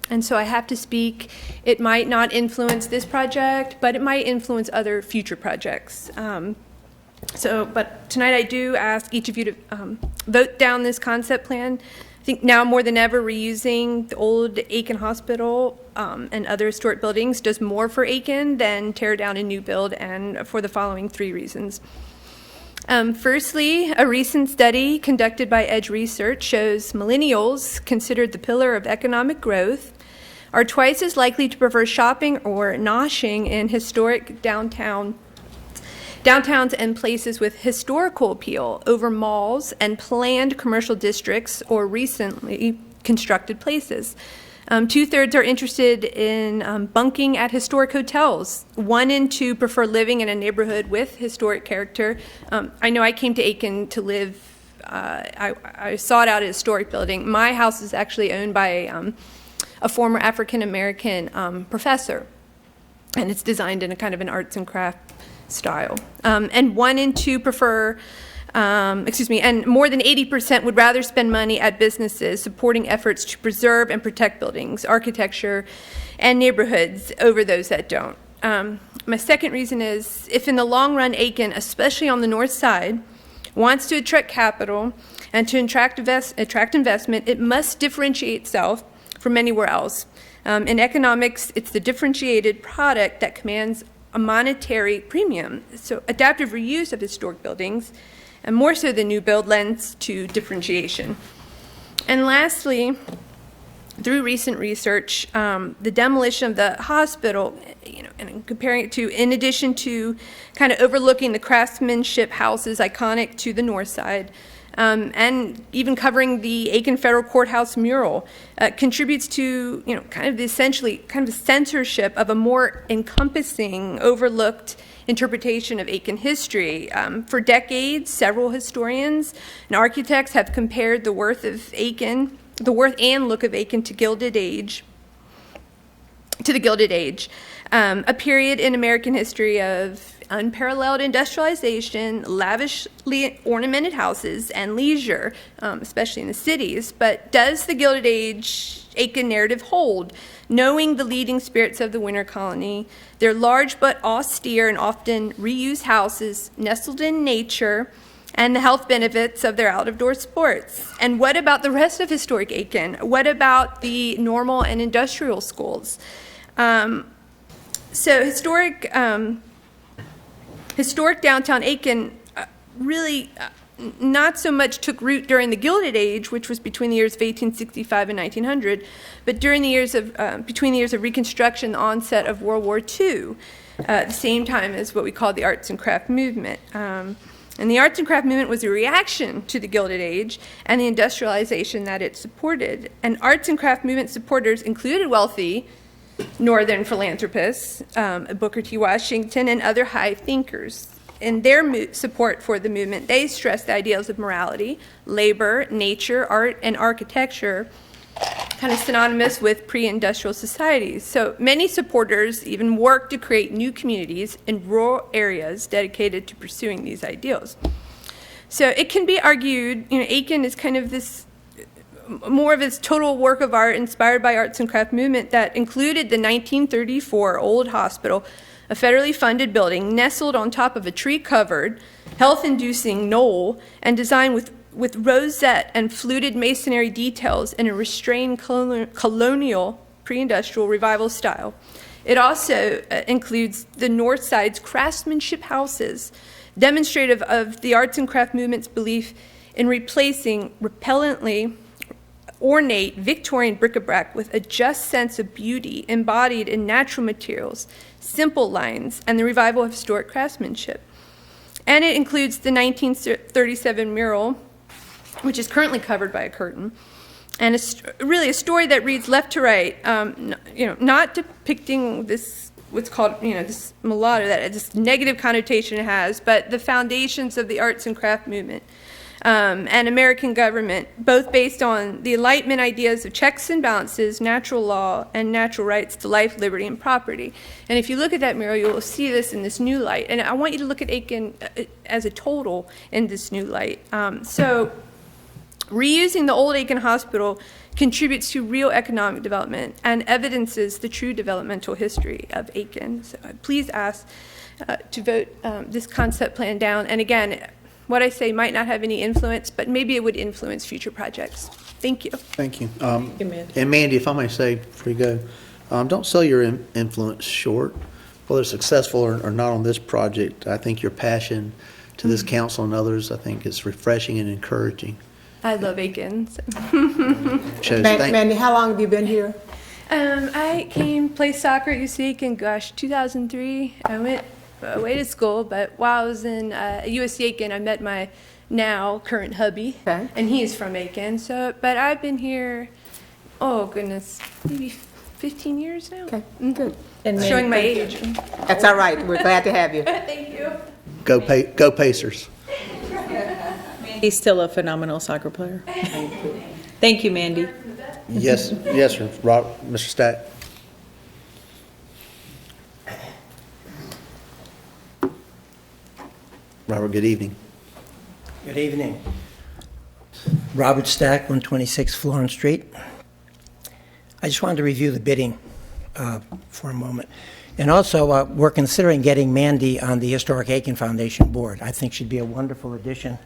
S16: And so I have to speak. It might not influence this project, but it might influence other future projects. But tonight I do ask each of you to vote down this concept plan. I think now more than ever, reusing the old Aiken Hospital and other historic buildings does more for Aiken than tear down a new build, and for the following 3 reasons. Firstly, a recent study conducted by Edge Research shows millennials, considered the pillar of economic growth, are twice as likely to prefer shopping or noshing in historic downtowns and places with historical appeal over malls and planned commercial districts or recently constructed places. 2/3 are interested in bunking at historic hotels. 1 in 2 prefer living in a neighborhood with historic character. I know I came to Aiken to live. I sought out a historic building. My house is actually owned by a former African-American professor, and it's designed in a kind of an arts and craft style. And 1 in 2 prefer and more than 80% would rather spend money at businesses supporting efforts to preserve and protect buildings, architecture, and neighborhoods over those that don't. My second reason is, if in the long run Aiken, especially on the north side, wants to attract capital and to attract investment, it must differentiate itself from anywhere else. In economics, it's the differentiated product that commands a monetary premium. So adaptive reuse of historic buildings, and more so than new build, lends to differentiation. And lastly, through recent research, the demolition of the hospital, and comparing it to, in addition to kind of overlooking the craftsmanship houses iconic to the north side, and even covering the Aiken Federal Courthouse mural, contributes to, kind of essentially kind of a censorship of a more encompassing, overlooked interpretation of Aiken history. For decades, several historians and architects have compared the worth and look of Aiken to the Gilded Age, a period in American history of unparalleled industrialization, lavishly ornamented houses, and leisure, especially in the cities. But does the Gilded Age Aiken narrative hold? Knowing the leading spirits of the winter colony, their large but austere and often reused houses nestled in nature, and the health benefits of their out-of-door sports. And what about the rest of historic Aiken? What about the normal and industrial schools? So historic downtown Aiken really not so much took root during the Gilded Age, which was between the years of 1865 and 1900, but during the years of between the years of Reconstruction, the onset of World War II, the same time as what we call the arts and craft movement. And the arts and craft movement was a reaction to the Gilded Age and the industrialization that it supported. And arts and craft movement supporters included wealthy Northern philanthropists, Booker T. Washington, and other high thinkers. In their support for the movement, they stressed the ideals of morality, labor, nature, art, and architecture, kind of synonymous with pre-industrial societies. So many supporters even worked to create new communities in rural areas dedicated to pursuing these ideals. So it can be argued, Aiken is kind of this more of its total work of art inspired by arts and craft movement that included the 1934 old hospital, a federally funded building nestled on top of a tree-covered, health-inducing knoll, and designed with rosette and fluted masonry details in a restrained colonial pre-industrial revival style. It also includes the north side's craftsmanship houses, demonstrative of the arts and craft movement's belief in replacing repellently ornate Victorian bric-a-brac with a just sense of beauty embodied in natural materials, simple lines, and the revival of historic craftsmanship. And it includes the 1937 mural, which is currently covered by a curtain, and really a story that reads left to right, not depicting this, what's called, this mulatto, that this negative connotation it has, but the foundations of the arts and craft movement. And American government, both based on the Enlightenment ideas of checks and balances, natural law, and natural rights to life, liberty, and property. And if you look at that mural, you will see this in this new light. And I want you to look at Aiken as a total in this new light. So reusing the old Aiken Hospital contributes to real economic development and evidences the true developmental history of Aiken. So please ask to vote this concept plan down. And again, what I say might not have any influence, but maybe it would influence future projects. Thank you.
S1: Thank you. And Mandy, if I may say before you go, don't sell your influence short. Whether successful or not on this project, I think your passion to this council and others, I think is refreshing and encouraging.
S16: I love Aiken. So.
S5: Mandy, how long have you been here?
S16: I came play soccer at UC Aiken, 2003. I went away to school, but while I was in USC Aiken, I met my now current hubby, and he is from Aiken. So, but I've been here, oh goodness, maybe 15 years now.
S5: Okay, good.
S16: And showing my age.
S5: That's all right. We're glad to have you.
S16: Thank you.
S1: Go Pacers.
S4: He's still a phenomenal soccer player. Thank you, Mandy.
S1: Yes, sir. Mr. Stack. Robert, good evening.
S17: Good evening. Robert Stack, 126 Florence Street. I just wanted to review the bidding for a moment. And also, we're considering getting Mandy on the Historic Aiken Foundation board. I think she'd be a wonderful addition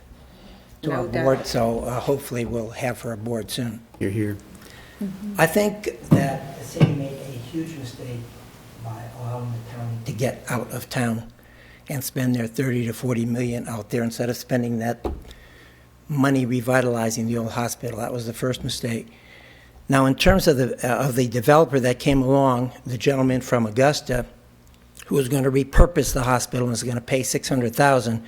S17: to our board, so hopefully we'll have her aboard soon.
S1: You're here.
S17: I think that the city made a huge mistake by allowing the county to get out of town and spend their 30 to 40 million out there instead of spending that money revitalizing the old hospital. That was the first mistake. Now, in terms of the developer that came along, the gentleman from Augusta, who was going to repurpose the hospital and was going to pay $600,000,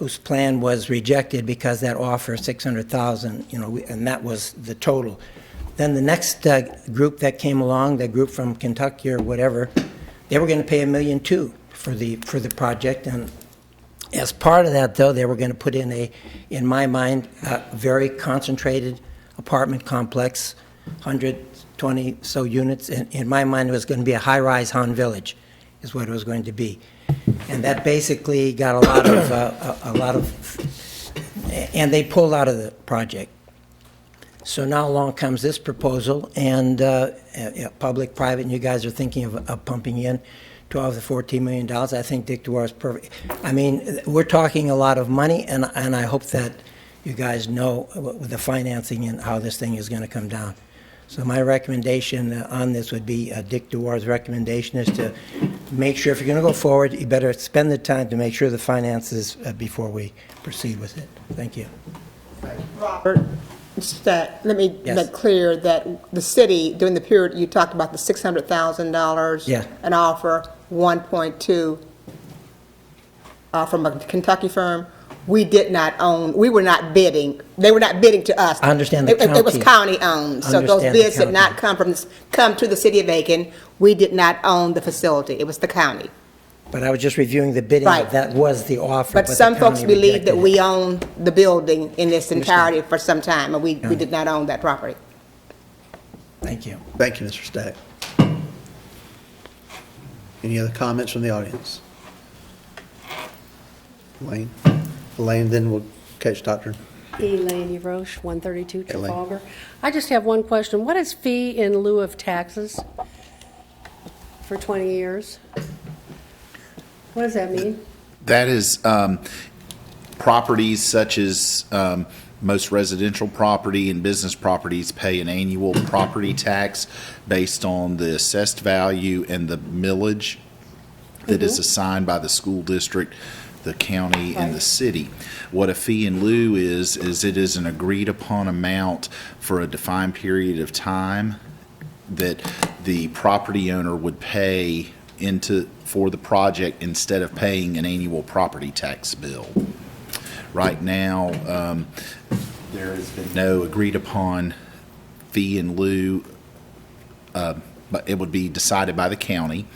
S17: whose plan was rejected because that offer $600,000, and that was the total. Then the next group that came along, the group from Kentucky or whatever, they were going to pay $1.2 million for the project, and as part of that, though, they were going to put in my mind, a very concentrated apartment complex, 120 so units. In my mind, it was going to be a high-rise Han Village, is what it was going to be, and that basically got a lot of, and they pulled out of the project. So now along comes this proposal, and public, private, and you guys are thinking of pumping in $12 to $14 million. I think Dick Dewar is perfect. I mean, we're talking a lot of money, and I hope that you guys know the financing and how this thing is going to come down. So my recommendation on this would be, Dick Dewar's recommendation is to make sure, if you're going to go forward, you better spend the time to make sure the finances before we proceed with it. Thank you.
S5: Robert, let me make clear that the city, during the period you talked about the $600,000 an offer, 1.2 from a Kentucky firm, we did not own, we were not bidding. They were not bidding to us.
S17: I understand the county.
S5: It was county-owned, so those bids did not come to the city of Aiken. We did not own the facility. It was the county.
S17: But I was just reviewing the bidding.
S5: Right.
S17: That was the offer.
S5: But some folks believe that we
S17: it.
S5: own the building in its entirety for some time, and we did not own that property.
S17: Thank you.
S1: Thank you, Mr. Stack. Any other comments from the audience? Elaine, then we'll catch Dr.
S18: Elaine Roche, 132
S1: Elaine.
S18: Trafalgar. I just have one question. What is fee in lieu of taxes for 20 years? What does that mean?
S6: That is properties such as most residential property and business properties pay an annual property tax based on the assessed value and the millage that is assigned by the school district, the county, and the city. What a fee in lieu is it is an agreed upon amount for a defined period of time that the property owner would pay for the project instead of paying an annual property tax bill. Right now, there has been no agreed upon fee in lieu, but it would be decided by the county.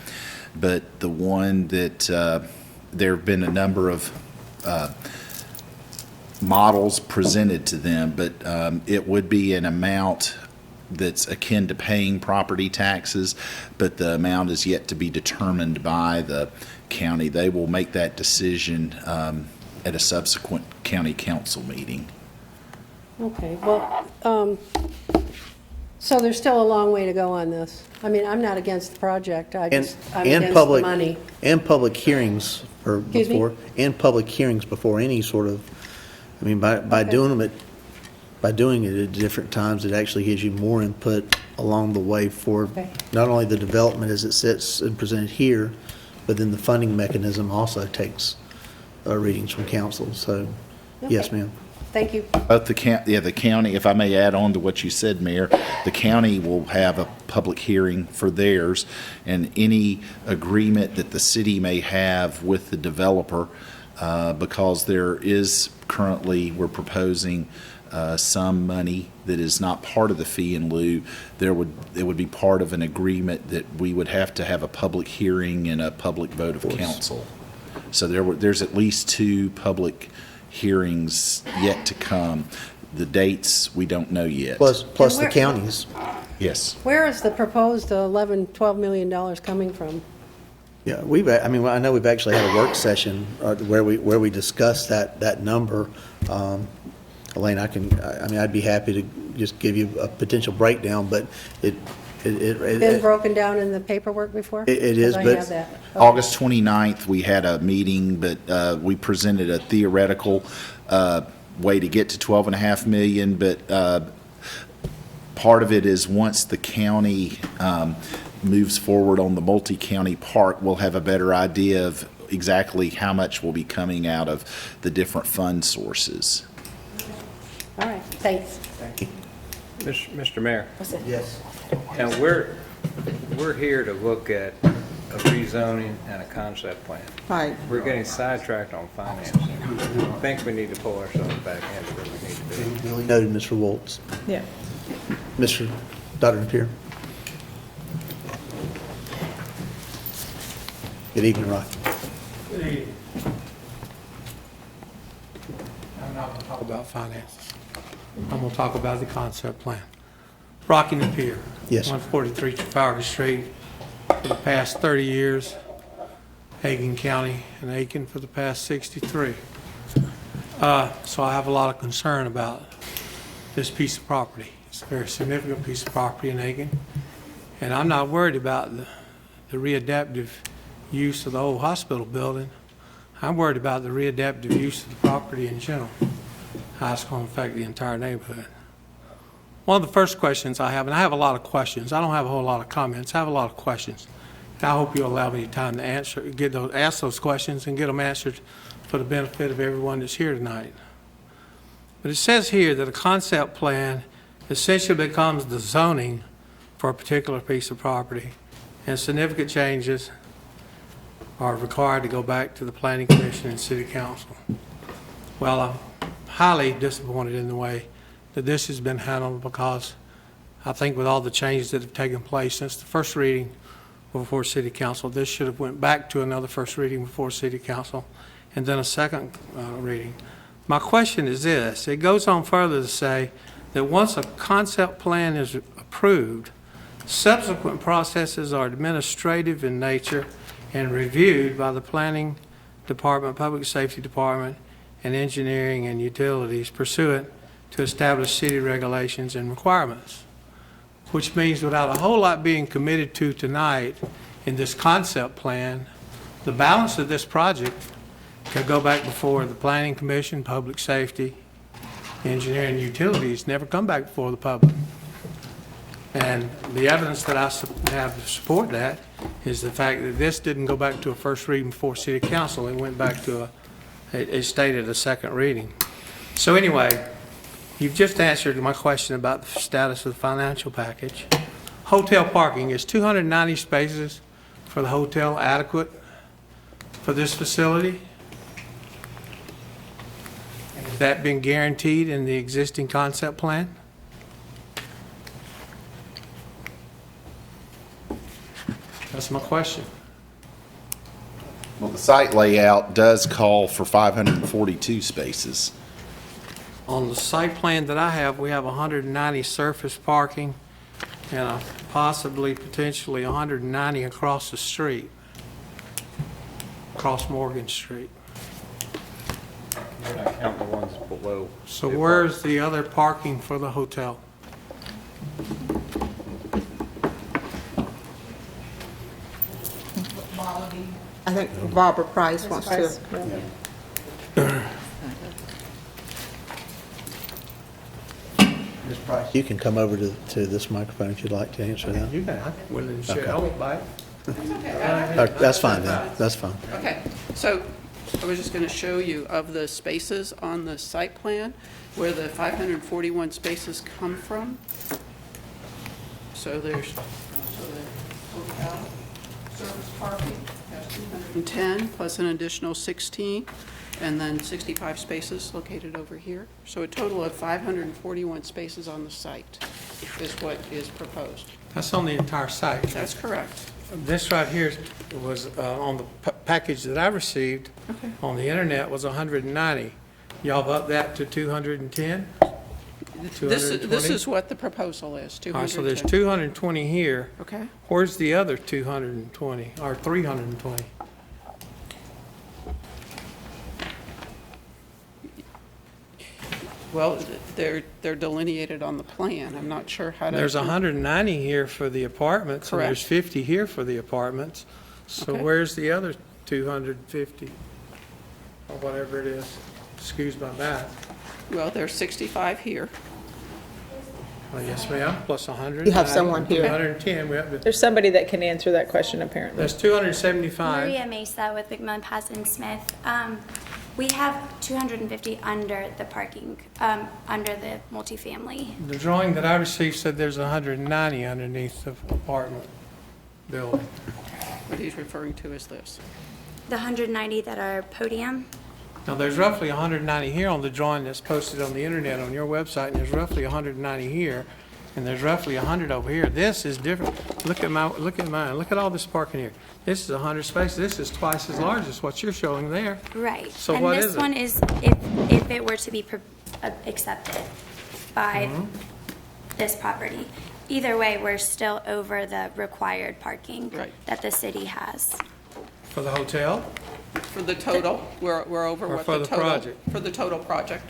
S6: But the one that there have been a number of models presented to them, but it would be an amount that's akin to paying property taxes, but the amount is yet to be determined by the county. They will make that decision at a subsequent county council meeting.
S18: Okay, well, so there's still a long way to go on this. I mean, I'm not against the project, I'm against the money.
S1: And public hearings public hearings before any sort of, I mean, by doing it at different times, it actually gives you more input along the way for not only the development as it sits and presented here, but then the funding mechanism also takes readings from council. So, yes, ma'am.
S18: Thank you.
S6: Both the county, if I may add on to what you said, Mayor, the county will have a public hearing for theirs, and any agreement that the city may have with the developer, because there is currently, we're proposing some money that is not part of the fee in lieu. It would be part of an agreement that we would have to have a public hearing and a public vote of council. So there's at least 2 public hearings yet to come. The dates, we don't know yet.
S1: Plus the counties.
S6: Yes.
S18: Where is the proposed $11, $12 million coming from?
S1: Yeah, I mean, I know we've actually had a work session where we discussed that number. Elaine, I'd be happy to just give you a potential breakdown, but
S18: Been broken down in the paperwork before?
S1: It is,
S18: 'Cause I
S1: but-
S18: have that. Okay.
S6: August 29th, we had a meeting, but we presented a theoretical way to get to 12.5 million, but part of it is once the county moves forward on the multi-county park, we'll have a better idea of exactly how much will be coming out of the different fund sources.
S18: All right, thanks.
S19: Mr. Mayor,
S1: Yes.
S19: and we're here to look at a rezoning and a concept plan.
S3: Right.
S19: We're getting sidetracked on financing. I think we need to pull ourselves back into where we need to be.
S1: Duly noted, Mr. Waltz.
S3: Yeah.
S1: Dr. Napier. Good evening, Rocky.
S20: Good evening. I'm not going to talk about finances. I'm going to talk about the concept plan. Rocky Napier.
S1: Yes.
S20: 143 Trafalgar Street for the past 30 years. Aiken County and Aiken for the past 63. So I have a lot of concern about this piece of property. It's a very significant piece of property in Aiken. And I'm not worried about the readaptive use of the old hospital building. I'm worried about the readaptive use of the property in general, how it's going to affect the entire neighborhood. One of the first questions I have, and I have a lot of questions, I don't have a whole lot of comments, I have a lot of questions. And I hope you'll allow me time to ask those questions and get them answered for the benefit of everyone that's here tonight. But it says here that a concept plan essentially becomes the zoning for a particular piece of property, and significant changes are required to go back to the Planning Commission and City Council. Well, I'm highly disappointed in the way that this has been handled, because I think with all the changes that have taken place since the first reading before City Council, this should have went back to another first reading before City Council and then a second reading. My question is this. It goes on further to say that once a concept plan is approved, subsequent processes are administrative in nature and reviewed by the Planning Department, Public Safety Department, and Engineering and Utilities pursuant to establish city regulations and requirements, which means without a whole lot being committed to tonight in this concept plan, the balance of this project could go back before the Planning Commission, Public Safety, Engineering and Utilities, never come back before the public. And the evidence that I have to support that is the fact that this didn't go back to a first reading before City Council. It went back to it stated a second reading. So anyway, you've just answered my question about the status of the financial package. Hotel parking, is 290 spaces for the hotel adequate for this facility? Has that been guaranteed in the existing concept plan? That's my question.
S6: Well, the site layout does call for 542 spaces.
S20: On the site plan that I have, we have 190 surface parking and possibly, potentially 190 across the street, across Morgan Street.
S19: We're not counting the ones below.
S20: So where's the other parking for the hotel?
S3: I think Barbara Price wants to.
S1: Ms. Price, you can come over to this microphone if you'd like to answer that.
S20: You can, I'm willing to
S1: Okay.
S20: share. I won't bite.
S1: That's fine then, that's fine.
S9: Okay, so I was just going to show you of the spaces on the site plan where the 541 spaces come from. So there's the hotel service parking has 210 plus an additional 16, and then 65 spaces located over here. So a total of 541 spaces on the site is what is proposed.
S20: That's on the entire site.
S9: That's correct.
S20: This right here was on the package that I received on the internet was 190. Y'all up that to 210?
S9: This
S2: 220?
S9: is what the proposal is,
S2: All right, so there's
S9: 210.
S2: 220 here.
S9: Okay.
S2: Where's the other 220, or 320?
S9: Well, they're delineated on the plan. I'm not sure how to.
S2: There's 190 here for the apartments, and there's
S9: Correct.
S2: 50 here for the apartments. So
S9: Okay.
S2: where's the other 250? Or whatever it is. Excuse my math.
S9: Well, there's 65 here.
S2: Oh, yes, ma'am, plus 100.
S5: You have someone here.
S2: 210, we have,
S21: There's somebody that can answer that question, apparently.
S2: that's 275.
S22: Maria Mesa with McMillan Pass & Smith. We have 250 under the parking, under the multifamily.
S2: The drawing that I received said there's 190 underneath the apartment building.
S9: What he's referring to is this.
S22: The 190 that are podium.
S2: Now, there's roughly 190 here on the drawing that's posted on the internet on your website, and there's roughly 190 here, and there's roughly 100 over here. This is different. Look at mine. Look at all this parking here. This is 100 spaces. This is twice as large as what you're showing there.
S22: Right.
S2: So
S22: and
S2: what
S22: this
S2: is it?
S22: one is if it were to be accepted by this property. Either way, we're still over the required parking that the city has.
S2: For the hotel?
S9: For the total, we're over
S2: Or
S9: what
S2: for
S9: the
S2: the
S9: total.
S2: project?
S9: For the total project.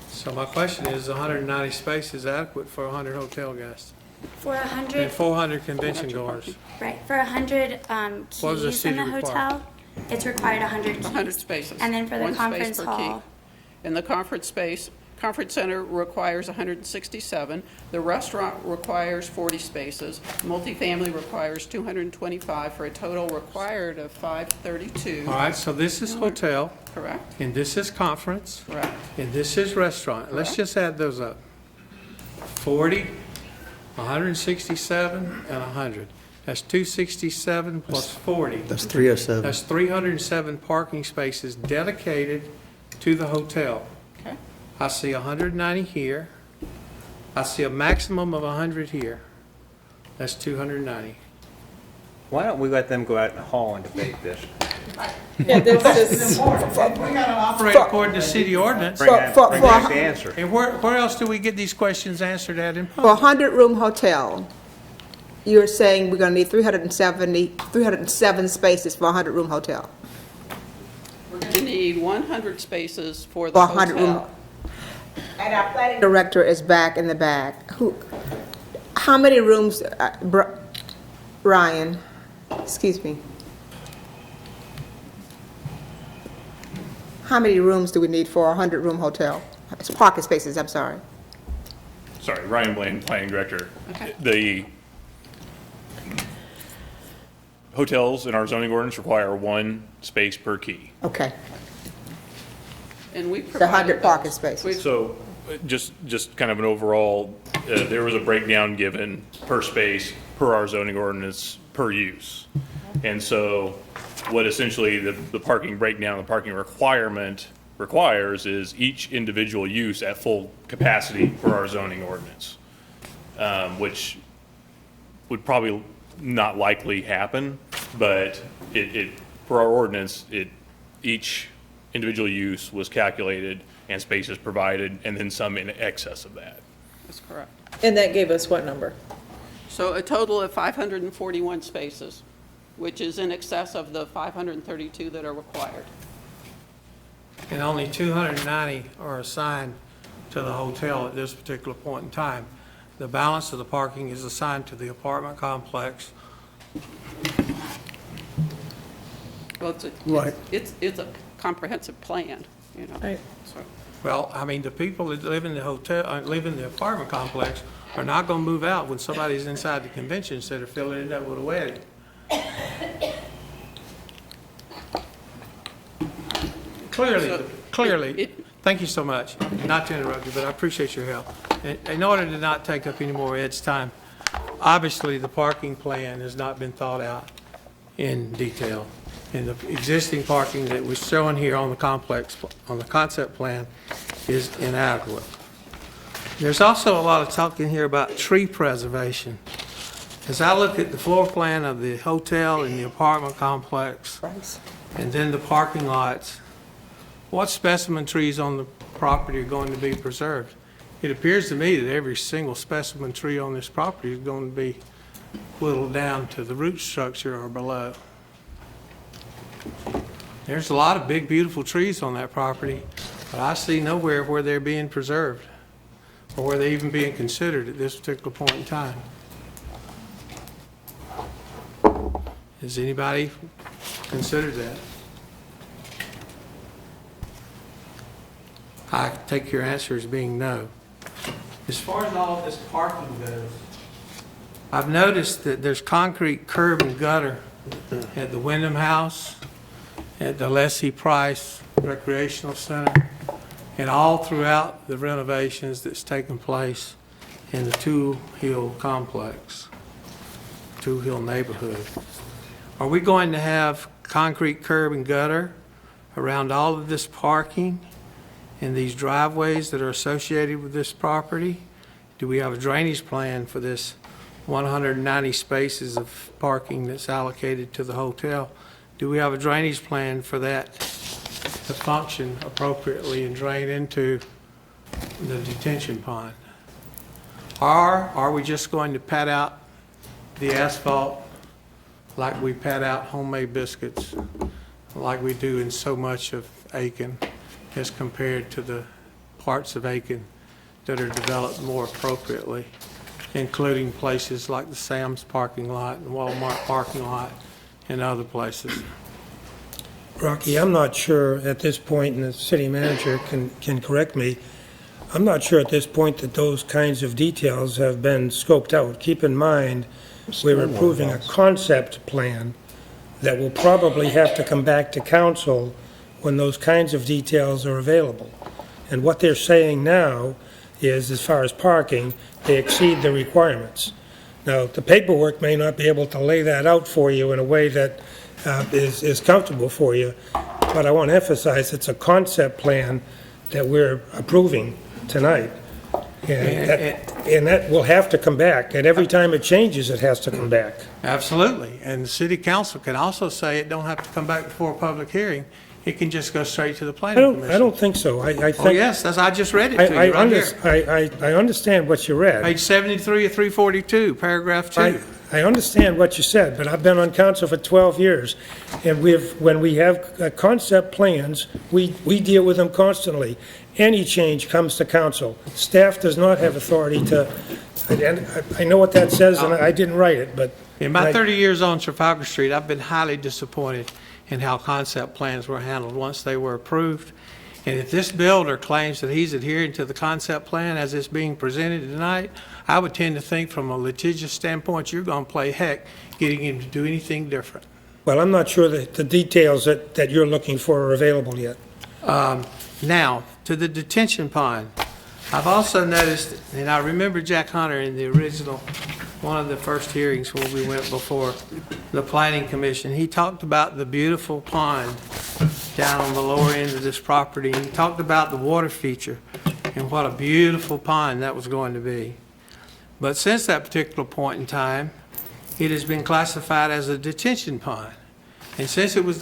S2: So my question is, 190 spaces adequate for 100 hotel guests?
S22: For 100.
S2: And 400 convention goers?
S22: Right. For 100
S2: What does the
S22: keys
S2: city
S22: in the
S2: require?
S22: hotel, it's required 100 keys.
S9: 100 spaces.
S22: And then for the
S9: One space
S22: conference
S9: per
S22: hall.
S9: key. And the conference center requires 167. The restaurant requires 40 spaces. Multifamily requires 225 for a total required of 532.
S2: All right, so this is hotel,
S9: Correct?
S2: and this is conference,
S9: Correct.
S2: and this is restaurant. Let's
S9: Correct.
S2: just add those up. 40, 167, and 100. That's 267 plus 40.
S1: That's 307.
S2: That's 307 parking spaces dedicated to the hotel.
S9: Okay.
S2: I see 190 here. I see a maximum of 100 here. That's 290.
S19: Why don't we let them go out in the hall and debate this?
S21: Yeah, this is,
S2: We gotta operate according to city ordinance.
S19: Bring back the answer.
S2: And where else do we get these questions answered at in
S5: For
S2: public?
S5: a 100-room hotel, you're saying we're going to need 307 spaces for a 100-room hotel?
S9: We're going to need 100 spaces for
S5: For
S9: the
S5: a 100-room.
S9: hotel.
S5: And our planning director is back in the back. How many rooms, Ryan, excuse me. How many rooms do we need for a 100-room hotel? It's parking spaces, I'm sorry.
S23: Sorry, Ryan Blaine, Planning Director. The hotels in our zoning ordinance require 1 space per key.
S5: Okay,
S9: And we
S5: the 100
S9: provided
S5: parking
S9: those.
S5: spaces.
S23: So just kind of an overall, there was a breakdown given per space, per our zoning ordinance, per use. And so what essentially the parking breakdown, the parking requirement requires is each individual use at full capacity for our zoning ordinance, which would probably not likely happen, but for our ordinance, each individual use was calculated and spaces provided, and then some in excess of that.
S9: That's correct.
S21: and that gave us what number?
S9: So a total of 541 spaces, which is in excess of the 532 that are required.
S2: And only 290 are assigned to the hotel at this particular point in time. The balance of the parking is assigned to the apartment complex.
S9: Well,
S2: Right.
S9: it's a comprehensive plan, you know.
S21: Right.
S9: So
S2: Well, I mean, the people that live in the hotel, live in the apartment complex are not going to move out when somebody's inside the convention center filling it up with a wedding. Clearly, thank you so much. Not to interrupt you, but I appreciate your help. In order to not take up any more Ed's time, obviously, the parking plan has not been thought out in detail. And the existing parking that was shown here on the complex, on the concept plan, is inadequate. There's also a lot of talk in here about tree preservation. As I look at the floor plan of the hotel and the apartment complex, and then the parking lots, what specimen trees on the
S20: property are going to be preserved. It appears to me that every single specimen tree on this property is going to be whittled down to the root structure or below. There's a lot of big, beautiful trees on that property, but I see nowhere where they're being preserved or where they're even being considered at this particular point in time. Has anybody considered that? I take your answer as being no. As far as all of this parking goes, I've noticed that there's concrete curb and gutter at the Wyndham House, at the Leslie Price Recreational Center, and all throughout the renovations that's taken place in the Two Hill complex, Two Hill neighborhood. Are we going to have concrete curb and gutter around all of this parking and these driveways that are associated with this property? Do we have a drainage plan for this 190 spaces of parking that's allocated to the hotel? Do we have a drainage plan for that to function appropriately and drain into the detention pond? Or are we just going to pad out the asphalt like we pad out homemade biscuits, like we do in so much of Aiken, as compared to the parts of Aiken that are developed more appropriately, including places like the Sam's parking lot and Walmart parking lot and other places?
S2: Rocky, I'm not sure at this point, and the city manager can correct me, I'm not sure at this point that those kinds of details have been scoped out. Keep in mind, we're approving a concept plan that will probably have to come back to council when those kinds of details are available. And what they're saying now is, as far as parking, they exceed the requirements. Now, the paperwork may not be able to lay that out for you in a way that is comfortable for you, but I want to emphasize it's a concept plan that we're approving tonight. And that will have to come back, and every time it changes, it has to come back.
S20: Absolutely. And the city council can also say it don't have to come back before a public hearing. It can just go straight to the planning commission.
S2: I don't think so. I think.
S20: Oh, yes, that's, I just read it to you right here.
S2: I understand what you read.
S20: Page 73 of 342, paragraph 2.
S2: I understand what you said, but I've been on council for 12 years, and when we have concept plans, we deal with them constantly. Any change comes to council. Staff does not have authority to, and I know what that says, and I didn't write it, but.
S20: In my 30 years on Trafalgar Street, I've been highly disappointed in how concept plans were handled once they were approved. And if this builder claims that he's adhering to the concept plan as it's being presented tonight, I would tend to think from a litigious standpoint, you're going to play heck getting him to do anything different.
S2: Well, I'm not sure that the details that you're looking for are available yet.
S20: Now, to the detention pond. I've also noticed, and I remember Jack Hunter in the original, one of the first hearings when we went before the Planning Commission, he talked about the beautiful pond down on the lower end of this property. He talked about the water feature and what a beautiful pond that was going to be. But since that particular point in time, it has been classified as a detention pond. And since it was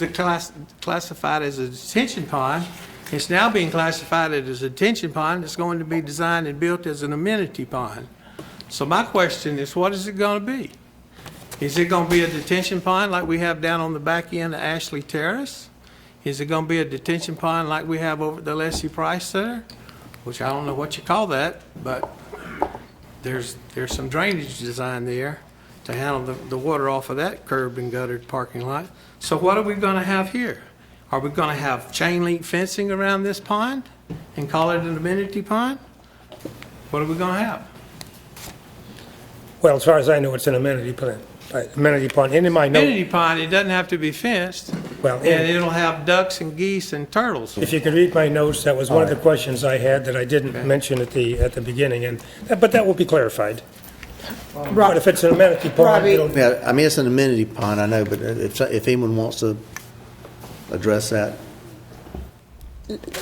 S20: classified as a detention pond, it's now being classified as a detention pond. It's going to be designed and built as an amenity pond. So my question is, what is it going to be? Is it going to be a detention pond like we have down on the back end of Ashley Terrace? Is it going to be a detention pond like we have over at the Leslie Price Center? Which I don't know what you call that, but there's some drainage design there to handle the water off of that curb and guttered parking lot. So what are we going to have here? Are we going to have chain link fencing around this pond and call it an amenity pond? What are we going to have?
S2: Well, as far as I know, it's an amenity pond. And in my note,
S20: Amenity pond, it doesn't have to be fenced,
S2: well,
S20: and it'll have ducks and geese and turtles.
S2: if you could read my notes, that was one of the questions I had that I didn't mention at the beginning, but that will be clarified. But if it's an amenity pond, it'll.
S1: Yeah, I mean, it's an amenity pond, I know, but if anyone wants to address that.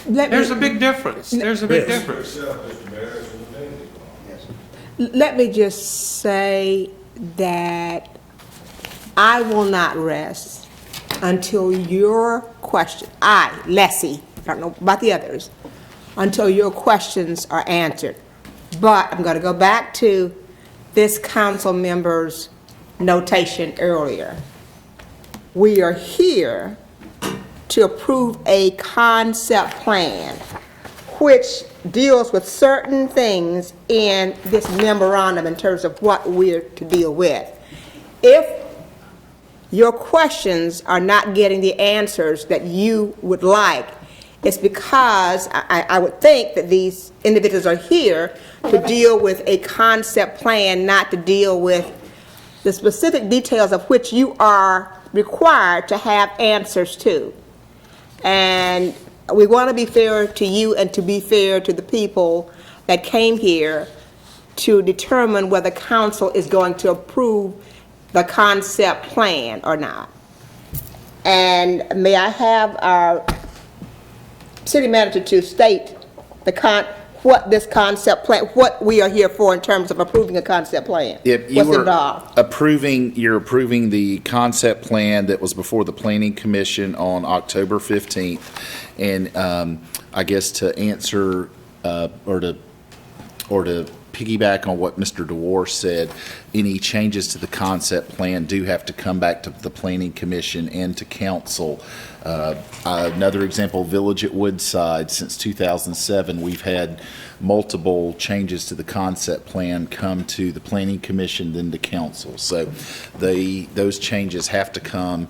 S20: There's a big difference. There's a big difference.
S5: Let me just say that I will not rest until your question, Leslie, I don't know about the others, until your questions are answered. But I'm going to go back to this council member's notation earlier. We are here to approve a concept plan which deals with certain things in this memorandum in terms of what we're to deal with. If your questions are not getting the answers that you would like, it's because I would think that these individuals are here to deal with a concept plan, not to deal with the specific details of which you are required to have answers to. And we want to be fair to you and to be fair to the people that came here to determine whether council is going to approve the concept plan or not. And may I have our city manager to state what this concept plan, what we are here for in terms of approving a concept plan? What's involved?
S6: You're approving the concept plan that was before the Planning Commission on October 15th. And I guess to answer or to piggyback on what Mr. DeWar said, any changes to the concept plan do have to come back to the Planning Commission and to council. Another example, Village at Woodside, since 2007, we've had multiple changes to the concept plan come to the Planning Commission, then to council. So those changes have to come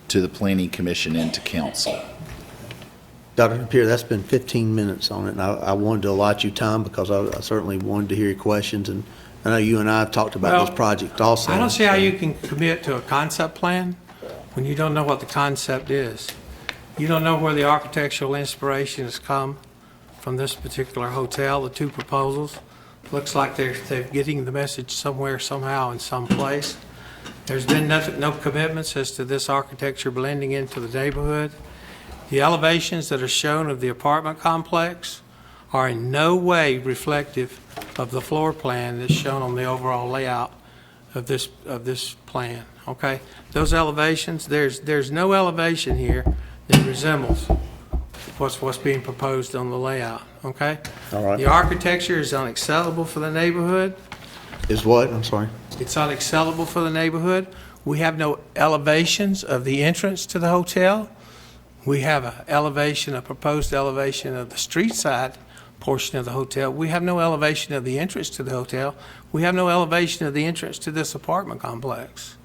S6: to the Planning Commission and to council.
S1: Dr. Napier, that's been 15 minutes on it, and I wanted to allot you time because I certainly wanted to hear your questions, and I know you and I have talked about this project also.
S20: I don't see how you can commit to a concept plan when you don't know what the concept is. You don't know where the architectural inspiration has come from this particular hotel, the two proposals. Looks like they're getting the message somewhere, somehow, in some place. There's been no commitments as to this architecture blending into the neighborhood. The elevations that are shown of the apartment complex are in no way reflective of the floor plan that's shown on the overall layout of this plan, okay? Those elevations, there's no elevation here that resembles what's being proposed on the layout, okay?
S1: All right.
S20: The architecture is unacceptable for the neighborhood.
S1: Is what? I'm sorry.
S20: It's unacceptable for the neighborhood. We have no elevations of the entrance to the hotel. We have a proposed elevation of the street side portion of the hotel. We have no elevation of the entrance to the hotel. We have no elevation of the entrance to this apartment complex.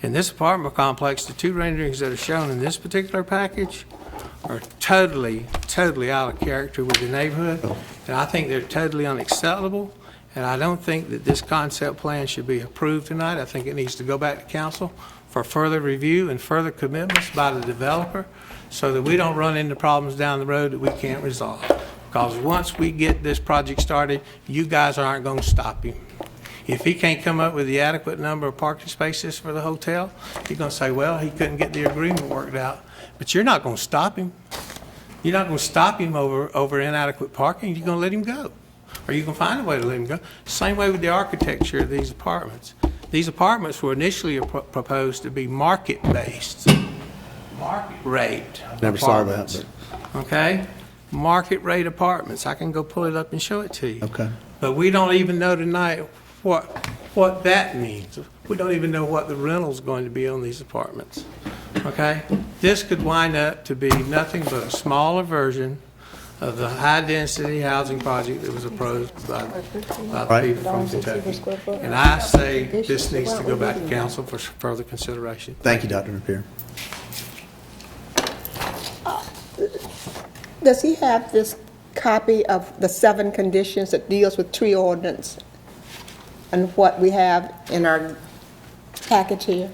S20: In this apartment complex, the two renderings that are shown in this particular package are totally out of character with the neighborhood, and I think they're totally unacceptable, and I don't think that this concept plan should be approved tonight. I think it needs to go back to council for further review and further commitments by the developer, so that we don't run into problems down the road that we can't resolve. Because once we get this project started, you guys aren't going to stop him. If he can't come up with the adequate number of parking spaces for the hotel, you're going to say, well, he couldn't get the agreement worked out. But you're not going to stop him. You're not going to stop him over inadequate parking. You're going to let him go. Or you can find a way to let him go. Same way with the architecture of these apartments. These apartments were initially proposed to be market-based. Market rate.
S1: Never saw that.
S20: Okay? Market rate apartments. I can go pull it up and show it to you.
S1: Okay.
S20: But we don't even know tonight what that means. We don't even know what the rental's going to be on these apartments. Okay? This could wind up to be nothing but a smaller version of the high-density housing project that was approved by the people from Kentucky. And I say this needs to go back to council for further consideration.
S1: Thank you, Dr. Napier.
S5: Does he have this copy of the 7 conditions that deals with tree ordinance and what we have in our package here?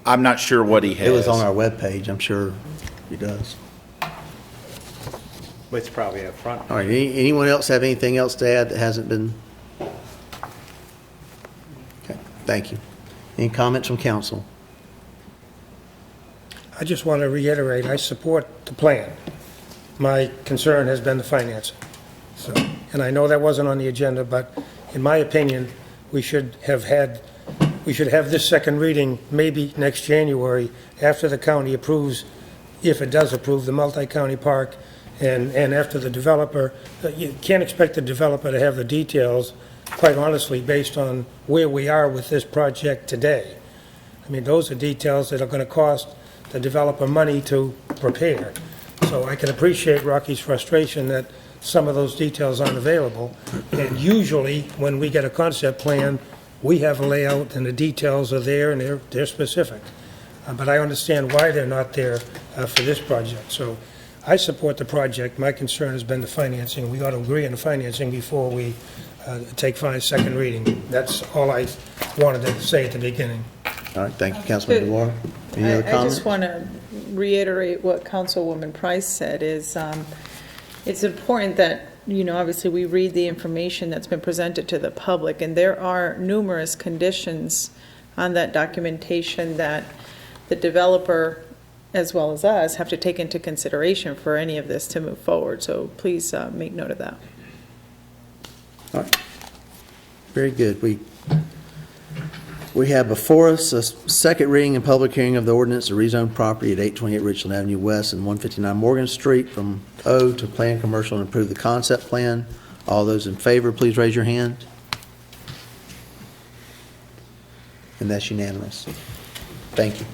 S6: I'm not sure what he has.
S1: It was on our webpage. I'm sure he does.
S19: It's probably up front.
S1: All right. Anyone else have anything else to add that hasn't been? Okay. Thank you. Any comments from council?
S2: I just want to reiterate, I support the plan. My concern has been the financing. So, and I know that wasn't on the agenda, but in my opinion, we should have this second reading maybe next January after the county approves, if it does approve, the multi-county park And after the developer, you can't expect the developer to have the details, quite honestly, based on where we are with this project today. I mean, those are details that are going to cost the developer money to prepare. So I can appreciate Rocky's frustration that some of those details aren't available. And usually, when we get a concept plan, we have a layout and the details are there and they're specific. But I understand why they're not there for this project. So I support the project. My concern has been the financing. We ought to agree on the financing before we take second reading. That's all I wanted to say at the beginning.
S1: All right, thank you, Councilman DeWar. Any other
S7: I
S1: comments?
S7: just want to reiterate what Councilwoman Price said, is it's important that, obviously we read the information that's been presented to the public, and there are numerous conditions on that documentation that the developer, as well as us, have to take into consideration for any of this to move forward. So please make note of that.
S1: All right. Very good. We have before us a second reading and public hearing of the ordinance to rezone property at 828 Richland Avenue West and 159 Morgan Street from O to Plan Commercial and approve the concept plan. All those in favor, please raise your hand. And that's unanimous. Thank you.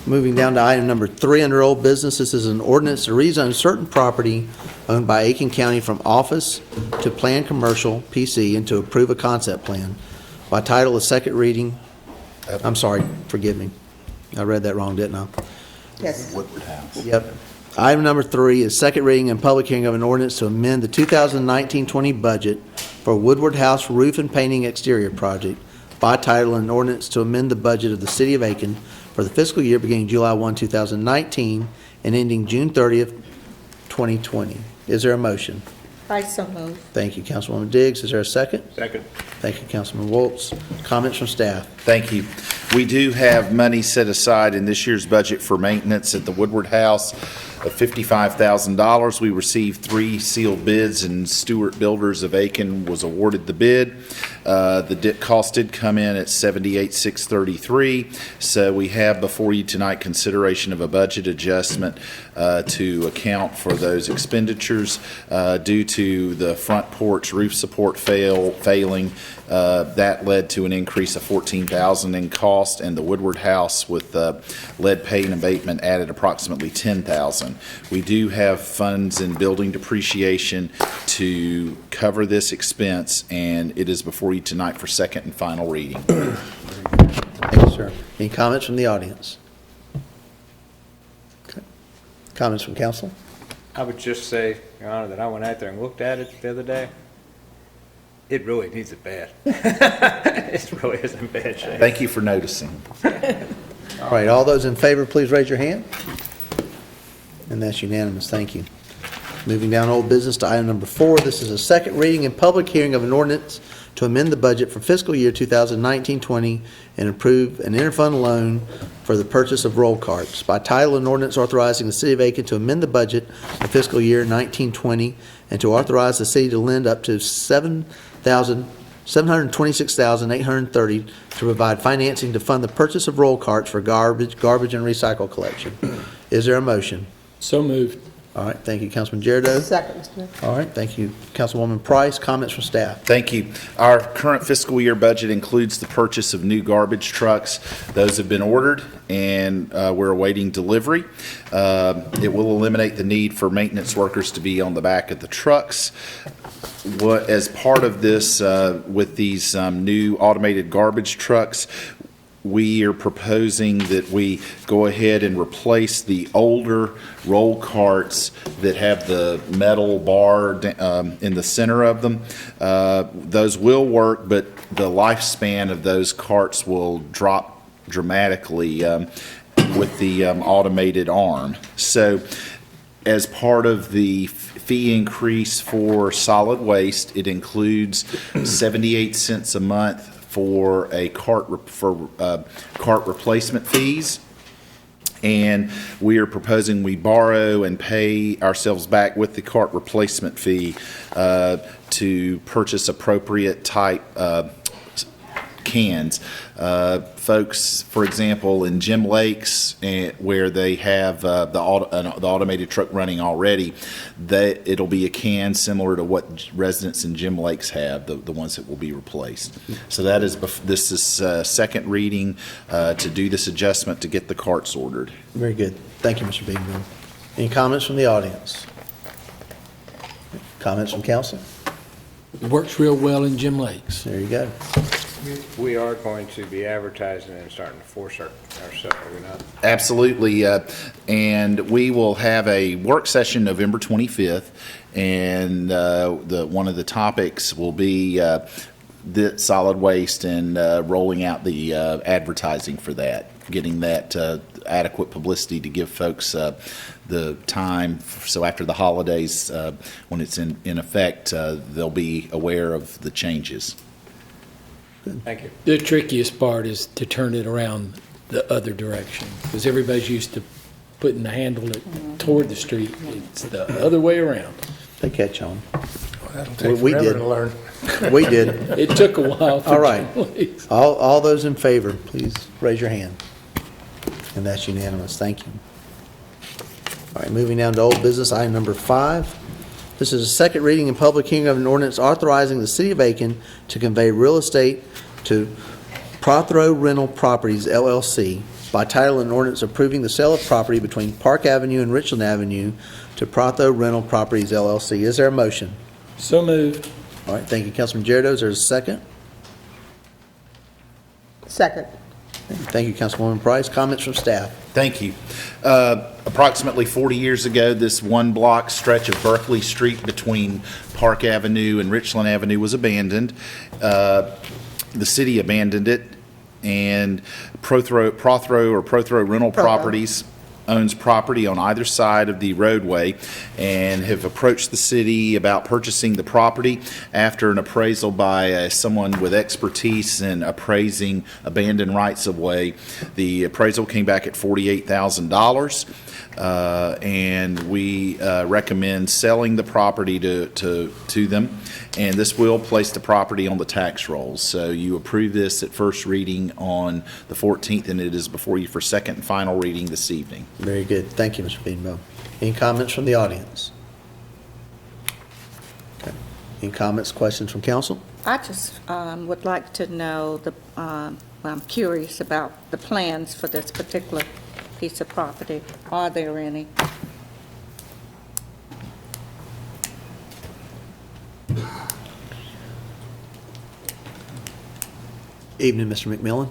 S1: Moving down to item number 3 under old business, this is an ordinance to rezone certain property owned by Aiken County from office to planned commercial PC and to approve a concept plan. By title, a second reading. I'm sorry, forgive me. I read that wrong, didn't I?
S5: Yes.
S6: Woodward House.
S1: Yep. Item number 3 is second reading and public hearing of an ordinance to amend the 2019-20 budget for Woodward House roof and painting exterior project. By title, an ordinance to amend the budget of the City of Aiken for the fiscal year beginning July 1, 2019 and ending June 30th, 2020. Is there a motion?
S3: I so move.
S1: Thank you, Councilwoman Diggs. Is there a second?
S23: Second.
S1: Thank you, Councilman Waltz. Comments from staff?
S6: Thank you. We do have money set aside in this year's budget for maintenance at the Woodward House of $55,000. We received 3 sealed bids, and Stewart Builders of Aiken was awarded the bid. The cost did come in at $78,633. So we have before you tonight consideration of a budget adjustment to account for those expenditures due to the front porch roof support failing. That led to an increase of $14,000 in cost, and the Woodward House with lead paint abatement added approximately $10,000. We do have funds in building depreciation to cover this expense, and it is before you tonight for second and final reading.
S1: Thank you, sir. Any comments from the audience? Okay. Comments from council?
S19: I would just say, Your Honor, that I went out there and looked at it the other day. It really needs it bad. It really is in bad shape.
S6: Thank you for noticing.
S1: All right, all those in favor, please raise your hand. And that's unanimous. Thank you. Moving down old business to item number 4. This is a second reading and public hearing of an ordinance to amend the budget for fiscal year 2019-20 and approve an interfund loan for the purchase of roll carts. By title, an ordinance authorizing the City of Aiken to amend the budget for fiscal year 19-20 and to authorize the city to lend up to $726,830 to provide financing to fund the purchase of roll carts for garbage and recycle collection. Is there a motion?
S8: So moved.
S1: All right, thank you, Councilman Girardeau.
S5: Second, Mr. Mayor.
S1: All right, thank you, Councilwoman Price. Comments from staff?
S6: Thank you. Our current fiscal year budget includes the purchase of new garbage trucks. Those have been ordered, and we're awaiting delivery. It will eliminate the need for maintenance workers to be on the back of the trucks. As part of this, with these new automated garbage trucks, we are proposing that we go ahead and replace the older roll carts that have the metal bar in the center of them. Those will work, but the lifespan of those carts will drop dramatically with the automated arm. So as part of the fee increase for solid waste, it includes 78 cents a month for a cart replacement fees, and we are proposing we borrow and pay ourselves back with the cart replacement fee to purchase appropriate type cans. Folks, for example, in Jim Lakes, where they have the automated truck running already, it'll be a can similar to what residents in Jim Lakes have, the ones that will be replaced. So this is second reading to do this adjustment to get the carts ordered.
S1: Very good. Thank you, Mr. Beaver. Any comments from the audience? Comments from council?
S8: It works real well in Jim Lakes.
S1: There you go.
S19: We are going to be advertising and starting to force ourselves, are we not?
S6: Absolutely, and we will have a work session November 25th, and one of the topics will be the solid waste and rolling out the advertising for that, getting that adequate publicity to give folks the time, so after the holidays, when it's in effect, they'll be aware of the changes.
S19: Thank you.
S8: The trickiest part is to turn it around the other direction, because everybody's used to putting the handle toward the street. It's the other way around.
S1: They catch on.
S2: That'll take
S1: We
S2: forever
S1: did.
S2: to learn.
S1: We did.
S8: It took a while. For
S1: All right.
S8: Jim Lakes.
S1: All those in favor, please raise your hand. And that's unanimous. Thank you. All right, moving down to old business, item number 5. This is a second reading and public hearing of an ordinance authorizing the City of Aiken to convey real estate to Prothero Rental Properties, LLC, by title and ordinance approving the sale of property between Park Avenue and Richland Avenue to Prothero Rental Properties, LLC. Is there a motion?
S8: So moved.
S1: All right, thank you, Councilman Girardeau. Is there a second?
S5: Second.
S1: Thank you, Councilwoman Price. Comments from staff?
S6: Thank you. Approximately 40 years ago, this one block stretch of Berkeley Street between Park Avenue and Richland Avenue was abandoned. The city abandoned it, and Prothero Rental Properties owns property on either side of the roadway and have approached the city about purchasing the property after an appraisal by someone with expertise in appraising abandoned rights of way. The appraisal came back at $48,000, and we recommend selling the property to them, and this will place the property on the tax rolls. So you approve this at first reading on the 14th, and it is before you for second and final reading this evening.
S1: Very good. Thank you, Mr. Beaver. Any comments from the audience? Okay. Any comments, questions from council?
S3: I just would like to know, I'm curious about the plans for this particular piece of property. Are there any?
S1: Evening, Mr. McMillan.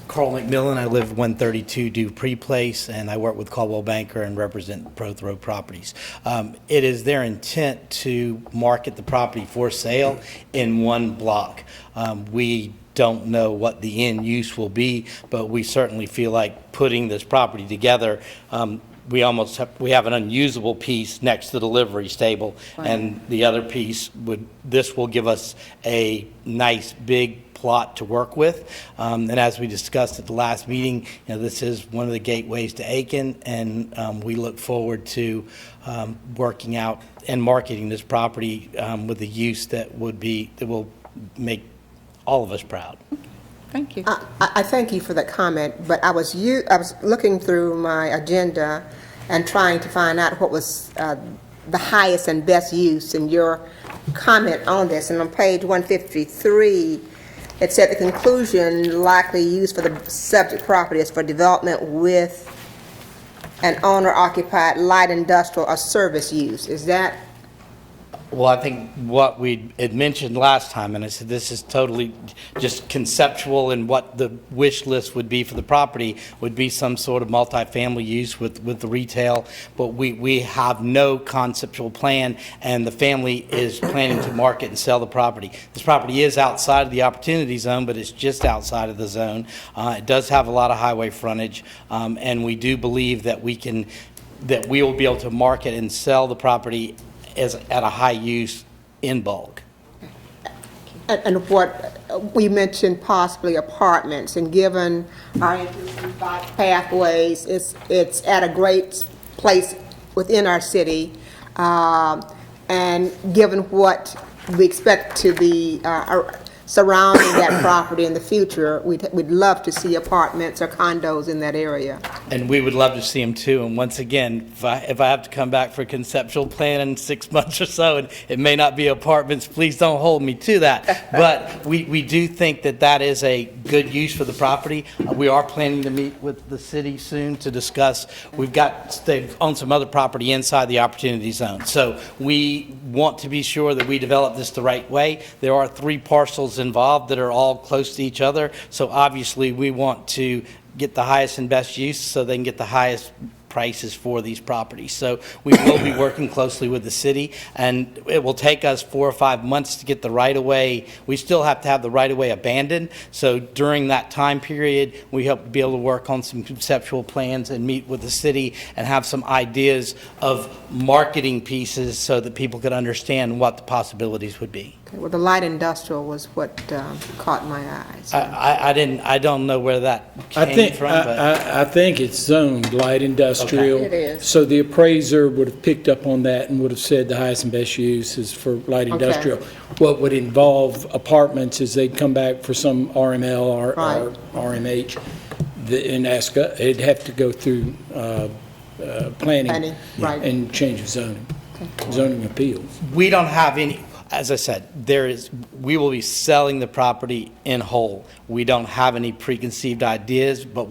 S10: Carl McMillan, I live 132 Dupree Place, and I work with Caldwell Banker and represent Prothero Properties. It is their intent to market the property for sale in one block. We don't know what the end use will be, but we certainly feel like putting this property together, we have an unusable piece next to the livery stable, and the other piece this will give us a nice big plot to work with. And as we discussed at the last meeting, this is one of the gateways to Aiken, and we look forward to working out and marketing this property with the use that will make all of us proud.
S3: Thank you.
S5: I thank you for that comment, but I was looking through my agenda and trying to find out what was the highest and best use in your comment on this. And on page 153, it said the conclusion likely used for the subject property is for development with an owner-occupied light industrial or service use. Is that?
S10: Well, I think what we had mentioned last time, and I said this is totally just conceptual, and what the wish list would be for the property would be some sort of multifamily use with the retail, but we have no conceptual plan, and the family is planning to market and sell the property. This property is outside of the opportunity zone, but it's just outside of the zone. It does have a lot of highway frontage, and we do believe that we will be able to market and sell the property at a high use in bulk.
S5: And what we mentioned, possibly apartments, and given our interest in bike pathways, it's at a great place within our city, and given what we expect to be surrounding that property in the future. We'd love to see apartments or condos in that area.
S10: And we would love to see them too. And once again, if I have to come back for a conceptual plan in 6 months or so, and it may not be apartments, please don't hold me to that. But we do think that that is a good use for the property. We are planning to meet with the city soon to discuss. They own some other property inside the Opportunity Zone. So we want to be sure that we develop this the right way. There are 3 parcels involved that are all close to each other. So obviously we want to get the highest and best use so they can get the highest prices for these properties. So we will be working closely with the city, and it will take us 4 or 5 months to get the right-of-way. We still have to have the right-of-way abandoned. So during that time period, we hope to be able to work on some conceptual plans and meet with the city and have some ideas of marketing pieces so that people could understand what the possibilities would be.
S5: Well, the light industrial was what caught my eyes.
S10: I don't know where that came from, but
S8: I think it's zoned light industrial.
S3: Okay. It is.
S8: So the appraiser would have picked up on that and would have said the highest and best use is for light industrial. What would involve apartments is they'd come back for some RML or RMH and ask, it'd have to go through planning
S5: Right.
S8: and change of zoning, zoning appeals.
S10: we don't have any. As I said, we will be selling the property in whole. We don't have any preconceived ideas, but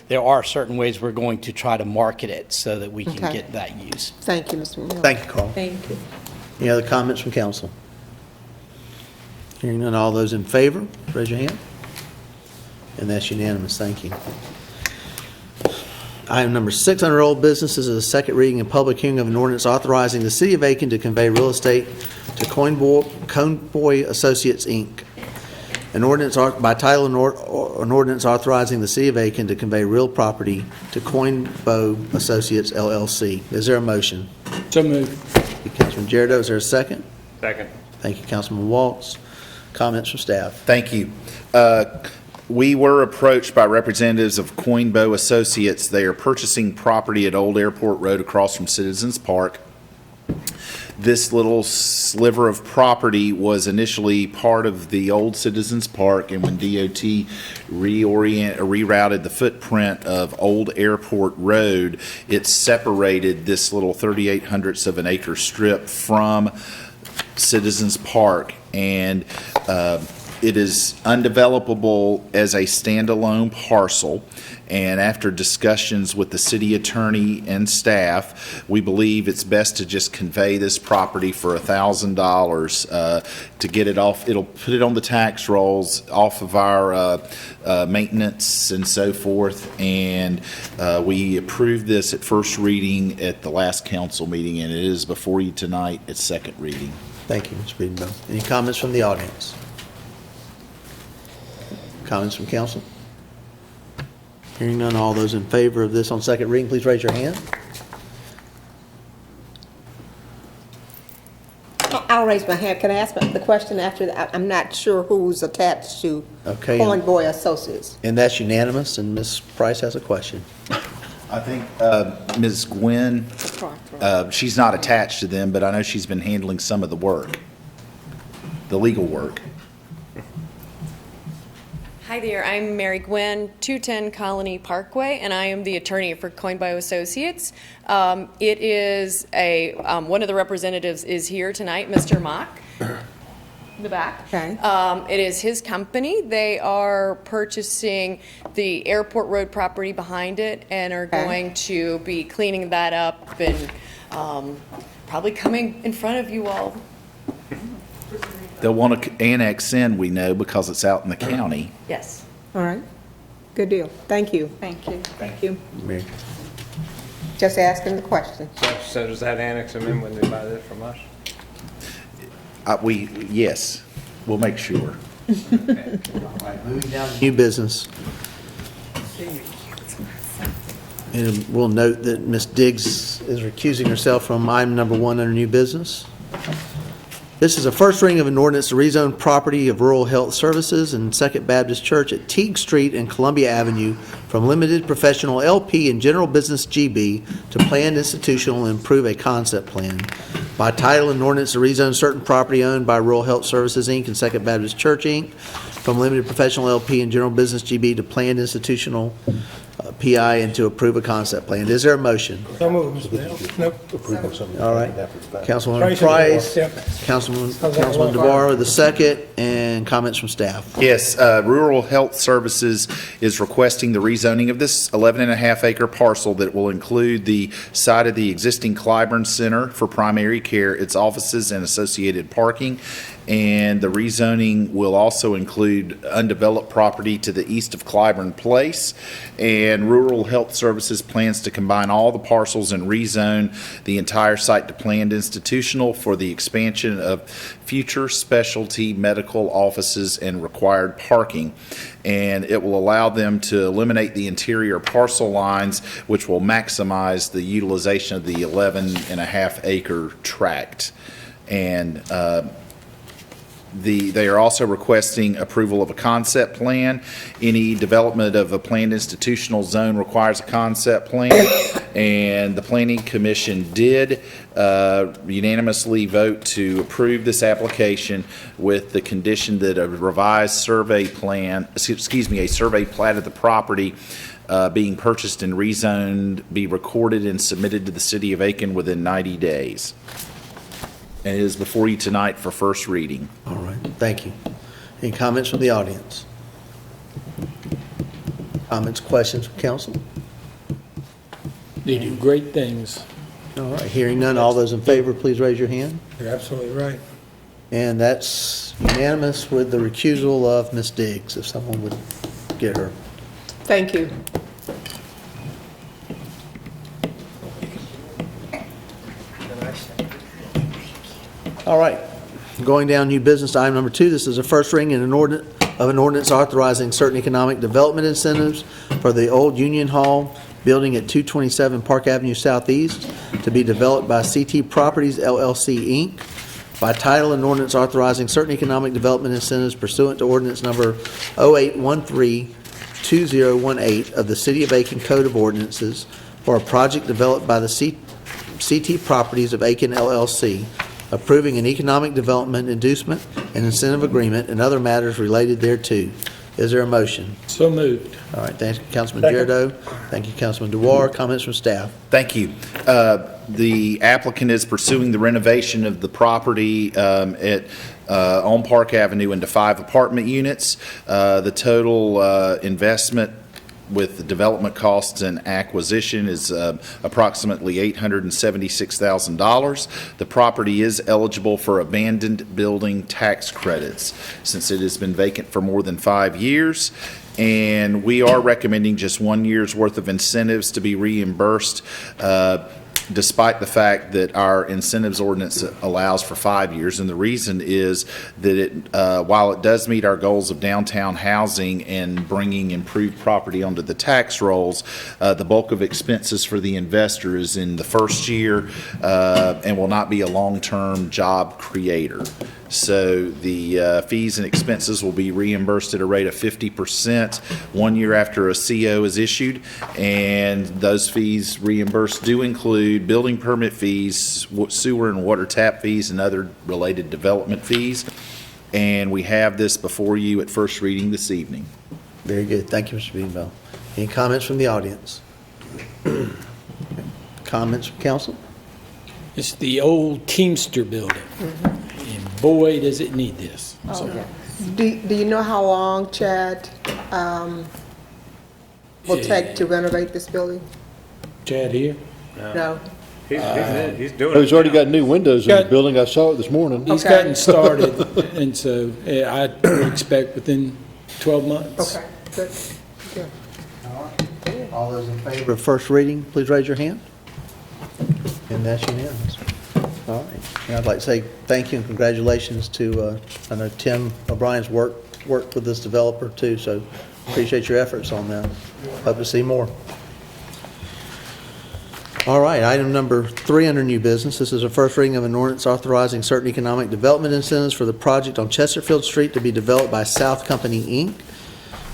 S10: there are certain ways we're going to try to market it so that we can get that use.
S5: Thank you, Mr. Miller.
S1: Thank you, Carl.
S7: Thank you.
S1: Any other comments from council? Hearing none, all those in favor, raise your hand. And that's unanimous, thank you. Item number 6 under old business is a second reading and public hearing of an ordinance authorizing the city of Aiken to convey real estate to Conboy Associates, Inc. An ordinance by title, an ordinance authorizing the city of Aiken to convey real property to Coinbow Associates, LLC. Is there a motion?
S8: So moved.
S1: Thank you, Councilman Jarrett. Is there a second?
S19: Second.
S1: Thank you, Councilman Waltz. Comments from staff?
S6: Thank you. We were approached by representatives of Coinbow Associates. They are purchasing property at Old Airport Road across from Citizens Park. This little sliver of property was initially part of the old Citizens Park, and when DOT rerouted the footprint of Old Airport Road, it separated this little 3/800ths of an acre strip from Citizens Park, and it is undevelopable as a standalone parcel. And after discussions with the city attorney and staff, we believe it's best to just convey this property for $1,000 to get it off. It'll put it on the tax rolls, off of our maintenance and so forth. And we approved this at first reading at the last council meeting, and it is before you tonight at second reading.
S1: Thank you, Mr. Beedenbow. Any comments from the audience? Comments from council? Hearing none, all those in favor of this on second reading, please raise your hand.
S5: I'll raise my hand. Can I ask the question after that? I'm not sure who's attached to
S1: Okay.
S5: Conboy Associates.
S1: And that's unanimous, and Ms. Price has a question.
S6: I think Ms. Gwen, she's not attached to them, but I know she's been handling some of the work, the legal work.
S11: Hi there, I'm Mary Gwen, 210 Colony Parkway, and I am the attorney for Coinbow Associates. It is one of the representatives is here tonight, Mr. Mock, in the back.
S5: Okay.
S11: It is his company. They are purchasing the airport road property behind it and are going to be cleaning that up and probably coming in front of you all.
S6: They'll want to annex in, we know, because it's out in the county.
S11: Yes.
S5: All right. Good deal. Thank you.
S3: Thank you. Thank you.
S1: Mary.
S5: Just asking the question.
S19: So does that annex them in when they buy this from us?
S6: Yes, we'll make sure.
S1: Moving down to new business. And we'll note that Ms. Diggs is recusing herself from item number 1 under new business. This is a first reading of an ordinance to rezone property of Rural Health Services and Second Baptist Church at Teague Street and Columbia Avenue from limited professional LP and general business GB to planned institutional and improve a concept plan. By title, an ordinance to rezone certain property owned by Rural Health Services, Inc. and Second Baptist Church, Inc. from limited professional LP and general business GB to planned institutional PI and to approve a concept plan. Is there a motion?
S2: So moved, Mr. Bell. Nope.
S1: All right. Councilwoman
S2: Price.
S1: Price,
S2: Yep.
S1: Councilman DeVar with the second, and comments from staff.
S6: Yes, Rural Health Services is requesting the rezoning of this 11.5-acre parcel that will include the site of the existing Clyburn Center for primary care, its offices and associated parking. And the rezoning will also include undeveloped property to the east of Clyburn Place. And Rural Health Services plans to combine all the parcels and rezone the entire site to planned institutional for the expansion of future specialty medical offices and required parking. And it will allow them to eliminate the interior parcel lines, which will maximize the utilization of the 11.5-acre tract. And they are also requesting approval of a concept plan. Any development of a planned institutional zone requires a concept plan, and the Planning Commission did unanimously vote to approve this application with the condition that a revised survey plan, a survey plat of the property being purchased and rezoned be recorded and submitted to the City of Aiken within 90 days. And it is before you tonight for first reading.
S1: All right, thank you. Any comments from the audience? Comments, questions from council?
S8: They do great things.
S1: All right, hearing none, all those in favor, please raise your hand.
S2: You're absolutely right.
S1: And that's unanimous with the recusal of Ms. Diggs, if someone would get her.
S5: Thank you.
S1: All right, going down new business to item number 2. This is a first reading and an ordinance authorizing certain economic development incentives for the old Union Hall building at 227 Park Avenue Southeast to be developed by CT Properties LLC, Inc. By title, an ordinance authorizing certain economic development incentives pursuant to ordinance number 0813-2018 of the City of Aiken Code of Ordinances for a project developed by the CT Properties of Aiken LLC, approving an economic development inducement and incentive agreement and other matters related thereto. Is there a motion?
S8: So moved.
S1: All right, thank you, Councilman Girardeau. Thank you, Councilman DeWar. Comments from staff?
S6: Thank you. The applicant is pursuing the renovation of the property on Park Avenue into 5 apartment units. The total investment with the development costs and acquisition is approximately $876,000. The property is eligible for abandoned building tax credits since it has been vacant for more than 5 years. And we are recommending just 1 year's worth of incentives to be reimbursed, despite the fact that our incentives ordinance allows for 5 years. And the reason is that while it does meet our goals of downtown housing and bringing improved property onto the tax rolls, the bulk of expenses for the investor is in the first year and will not be a long-term job creator. So the fees and expenses will be reimbursed at a rate of 50% 1 year after a CO is issued, and those fees reimbursed do include building permit fees, sewer and water tap fees, and other related development fees. And we have this before you at first reading this evening.
S1: Very good. Thank you, Mr. Beanville. Any comments from the audience? Comments from council?
S8: It's the old Teamster building. And boy, does it need this.
S5: Oh, yeah. Do you know how long, Chad, will take to renovate this building?
S8: Chad here?
S5: No.
S19: He's doing it.
S12: He's already got new windows in the
S8: Got-
S12: building. I saw it this morning.
S8: He's
S5: Okay.
S8: gotten started, and so I would expect within 12 months.
S5: Okay, good. Good.
S1: All those in favor of first reading, please raise your hand. And that's unanimous. All right. And I'd like to say thank you and congratulations to, I know Tim O'Brien's worked with this developer too, so appreciate your efforts on that. Hope to see more. All right, item number 3 under new business. This is a first reading of an ordinance authorizing certain economic development incentives for the project on Chesterfield Street to be developed by South Company, Inc.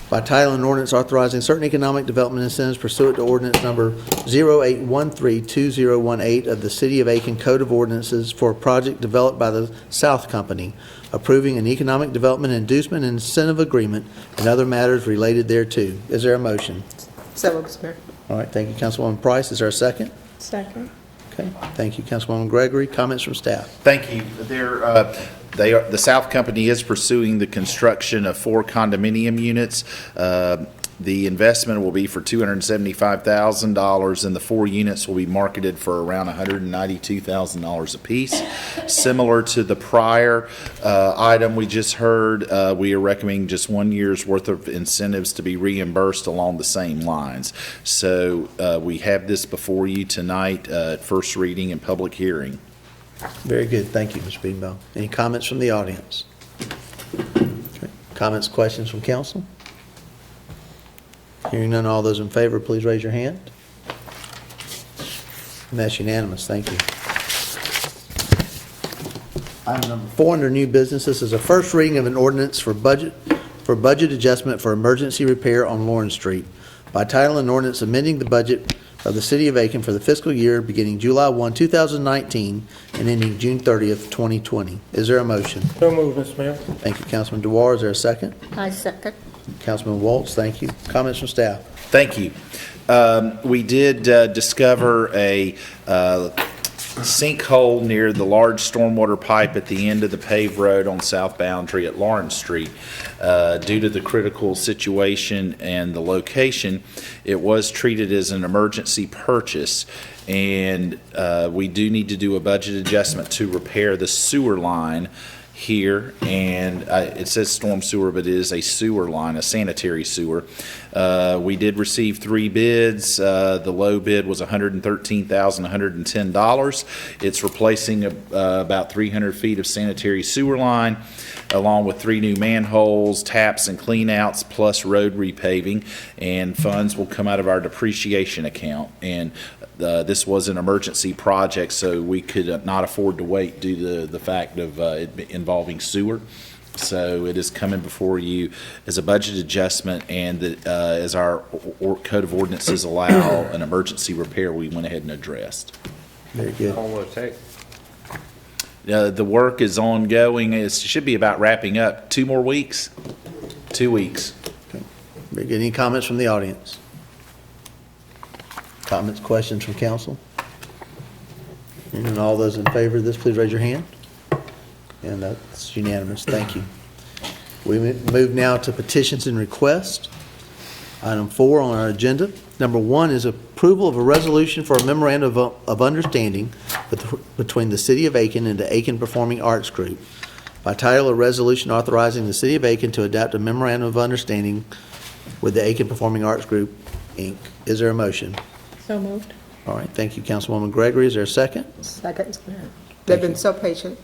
S1: By title, an ordinance authorizing certain economic development incentives pursuant to ordinance number 08132018 of the City of Aiken Code of Ordinances for a project developed by the South Company, approving an economic development inducement and incentive agreement and other matters related thereto. Is there a motion?
S5: So, Mr. Mayor.
S1: All right, thank you, Councilwoman Price. Is there a second?
S5: Second.
S1: Okay, thank you, Councilwoman Gregory. Comments from staff?
S6: Thank you. The South Company is pursuing the construction of 4 condominium units. The investment will be for $275,000, and the 4 units will be marketed for around $192,000 apiece. Similar to the prior item we just heard, we are recommending just 1 year's worth of incentives to be reimbursed along the same lines. So we have this before you tonight at first reading and public hearing.
S1: Very good. Thank you, Mr. Beatonbaugh. Any comments from the audience? Okay. Comments, questions from council? Hearing none, all those in favor, please raise your hand. And that's unanimous. Thank you. Item number 4 under new business. This is a first reading of an ordinance for budget adjustment for emergency repair on Lawrence Street. By title, an ordinance amending the budget of the City of Aiken for the fiscal year beginning July 1, 2019 and ending June 30th, 2020. Is there a motion?
S2: So moved, Mr. Mayor.
S1: Thank you, Councilman Dewar. Is there a second?
S5: I second.
S1: Councilman Waltz, thank you. Comments from staff?
S6: Thank you. We did discover a sinkhole near the large stormwater pipe at the end of the paved road on South Boundary at Lawrence Street. Due to the critical situation and the location, it was treated as an emergency purchase, and we do need to do a budget adjustment to repair the sewer line here, and it says storm sewer, but it is a sewer line, a sanitary sewer. We did receive 3 bids. The low bid was $113,110. It's replacing about 300 feet of sanitary sewer line, along with 3 new manholes, taps, and cleanouts, plus road repaving, and funds will come out of our depreciation account. And this was an emergency project, so we could not afford to wait due to the fact of it involving sewer. So it is coming before you as a budget adjustment, and as our Code of Ordinances allow an emergency repair, we went ahead and addressed.
S1: Very good.
S19: How long will it take?
S6: The work is ongoing. It should be about wrapping up. 2 more weeks. 2 weeks.
S1: Okay. Very good. Any comments from the audience? Comments, questions from council? And all those in favor of this, please raise your hand. And that's unanimous. Thank you. We move now to petitions and requests. Item 4 on our agenda. Number 1 is approval of a resolution for a memorandum of understanding between the City of Aiken and the Aiken Performing Arts Group. By title, a resolution authorizing the City of Aiken to adopt a memorandum of understanding with the Aiken Performing Arts Group, Inc. Is there a motion?
S7: So moved.
S1: All right, thank you, Councilwoman Gregory. Is there a second?
S5: Second. They've been so patient.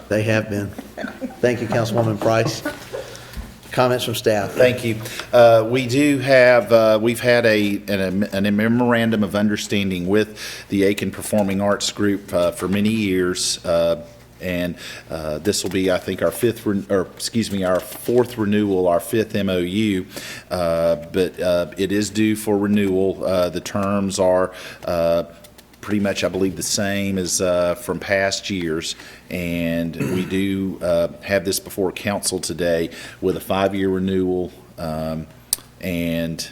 S1: They have been. Thank you, Councilwoman Price. Comments from staff?
S6: Thank you. We do have, we've had a memorandum of understanding with the Aiken Performing Arts Group for many years. And this will be, I think, our 4th renewal, our 5th MOU. But it is due for renewal. The terms are pretty much, I believe, the same as from past years. And we do have this before council today with a 5-year renewal. And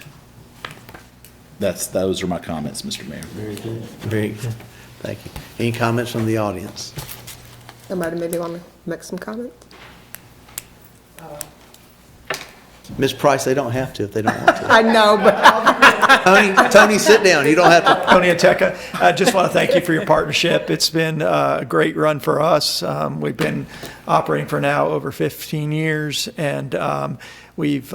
S6: those are my comments, Mr. Mayor.
S1: Very good. Very good. Thank you. Any comments from the audience?
S5: Somebody maybe want to make some comments?
S1: Ms. Price, they don't have to if they don't want to.
S5: I know, but
S1: Tony, sit down. You don't have to.
S13: Tony and Tekka, I just want to thank you for your partnership. It's been a great run for us. We've been operating for now over 15 years, and We've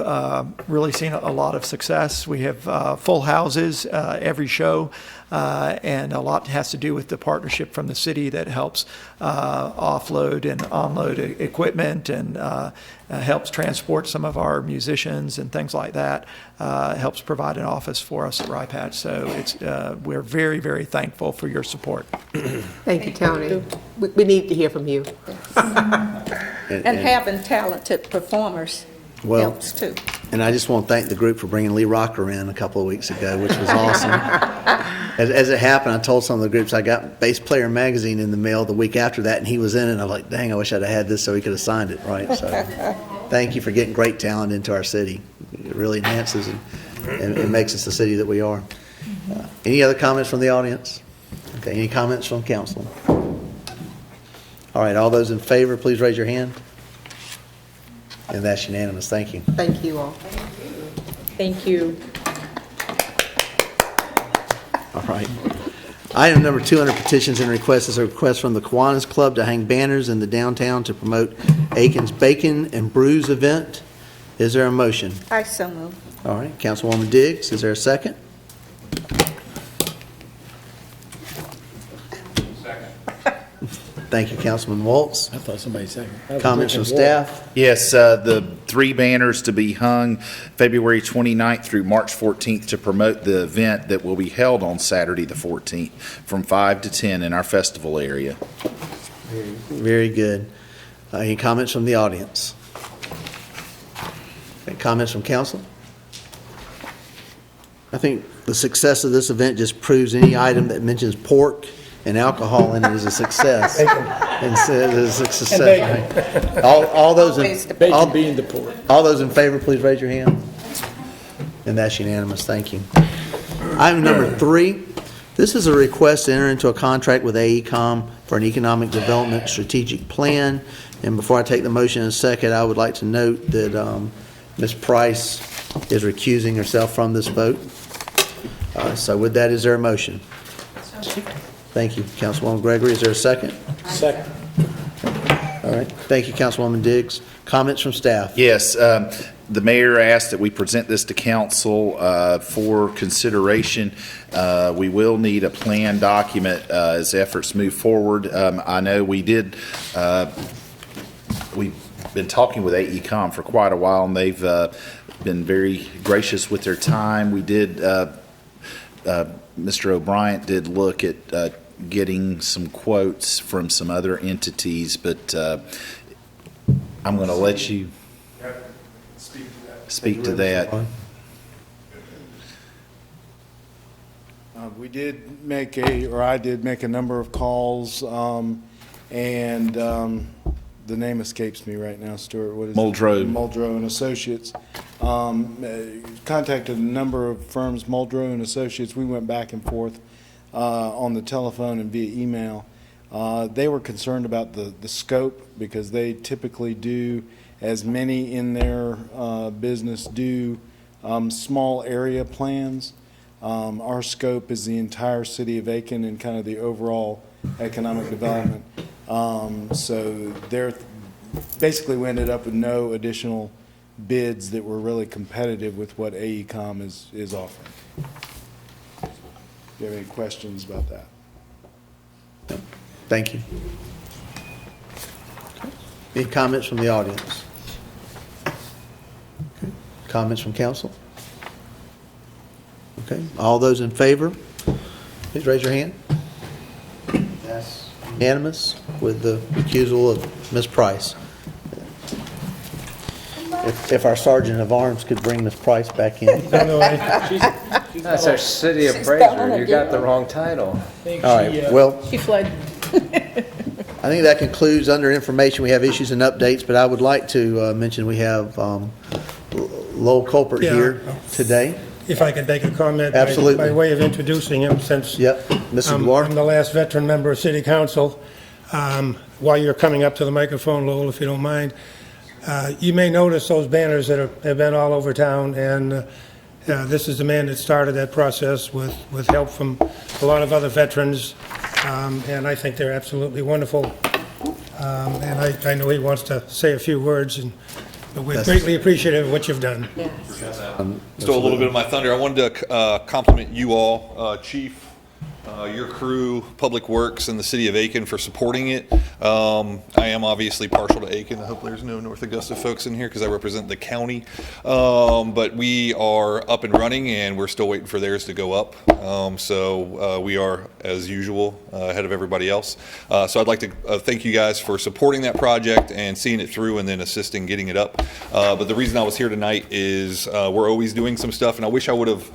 S13: really seen a lot of success. We have full houses every show, and a lot has to do with the partnership from the city that helps offload and onload equipment and helps transport some of our musicians and things like that, helps provide an office for us at Rye Patch. So we're very, very thankful for your support.
S5: Thank you, Tony. We need to hear from you.
S3: And having talented performers
S1: Well,
S3: helps too.
S1: And I just want to thank the group for bringing Lee Rocker in a couple of weeks ago, which was awesome. As it happened, I told some of the groups I got Bass Player Magazine in the mail the week after that, and he was in it, and I was like, dang, I wish I'd have had this so he could have signed it, right? So thank you for getting great talent into our city. It really enhances and it makes us the city that we are. Any other comments from the audience? Okay, any comments from council? All right, all those in favor, please raise your hand. And that's unanimous. Thank you.
S5: Thank you all.
S7: Thank you.
S1: All right. Item number 200, petitions and requests, is a request from the Kiwanis Club to hang banners in the downtown to promote Aiken's Bacon and Brews event. Is there a motion?
S3: I so move.
S1: All right, Councilwoman Diggs, is there a second? Thank you, Councilman Waltz.
S8: I thought somebody said.
S1: Comments from staff?
S6: Yes, the 3 banners to be hung February 29th through March 14th to promote the event that will be held on Saturday the 14th from 5 to 10 in our festival area.
S1: Very good. Any comments from the audience? Any comments from council? I think the success of this event just proves any item that mentions pork and alcohol in it is a success. And so it is a success. Right? All those
S8: Bacon being the pork.
S1: all those in favor, please raise your hand. And that's unanimous. Thank you. Item number 3. This is a request to enter into a contract with AECOM for an economic development strategic plan. And before I take the motion in a second, I would like to note that Ms. Price is recusing herself from this vote. So with that, is there a motion? Thank you, Councilwoman Gregory. Is there a second?
S8: Second.
S1: All right. Thank you, Councilwoman Diggs. Comments from staff?
S6: Yes, the mayor asked that we present this to council for consideration. We will need a plan document as efforts move forward. I know we've been talking with AECOM for quite a while, and they've been very gracious with their time. We did, Mr. O'Brien did look at getting some quotes from some other entities, but I'm going to let you speak to that.
S14: We did make I did make a number of calls, and the name escapes me right now, Stuart. What is
S6: Muldrow.
S14: it? Muldrow and Associates. Contacted a number of firms, Muldrow and Associates. We went back and forth on the telephone and via email. They were concerned about the scope because they typically do, as many in their business do, small area plans. Our scope is the entire city of Aiken and kind of the overall economic development. So they're basically we ended up with no additional bids that were really competitive with what AECOM is offering. Do you have any questions about that?
S1: No. Thank you. Any comments from the audience? Okay. Comments from council? Okay. All those in favor, please raise your hand. That's unanimous with the recusal of Ms. Price. If our sergeant of arms could bring Ms. Price back in.
S19: That's our city appraiser. You got the wrong title.
S1: All right, well,
S7: She fled.
S1: I think that concludes under information. We have issues and updates, but I would like to mention we have Lowell Culpert here today.
S15: If I could make a comment.
S1: Absolutely.
S15: By way of introducing him, since
S1: Mr.
S15: I'm the last veteran member of City Council. While you're coming up to the microphone, Lowell, if you don't mind, you may notice those banners that have been all over town, and this is the man that started that process with help from a lot of other veterans, and I think they're absolutely wonderful. And I know he wants to say a few words, and But we're greatly appreciative of what you've done.
S4: Stole a little bit of my thunder. I wanted to compliment you all, Chief, your crew, Public Works, and the city of Aiken for supporting it. I am obviously partial to Aiken. I hope there's no North Augusta folks in here because I represent the county. But we are up and running, and we're still waiting for theirs to go up. So we are, as usual, ahead of everybody else. So I'd like to thank you guys for supporting that project and seeing it through and then assisting getting it up. But the reason I was here tonight is we're always doing some stuff, and I wish I would have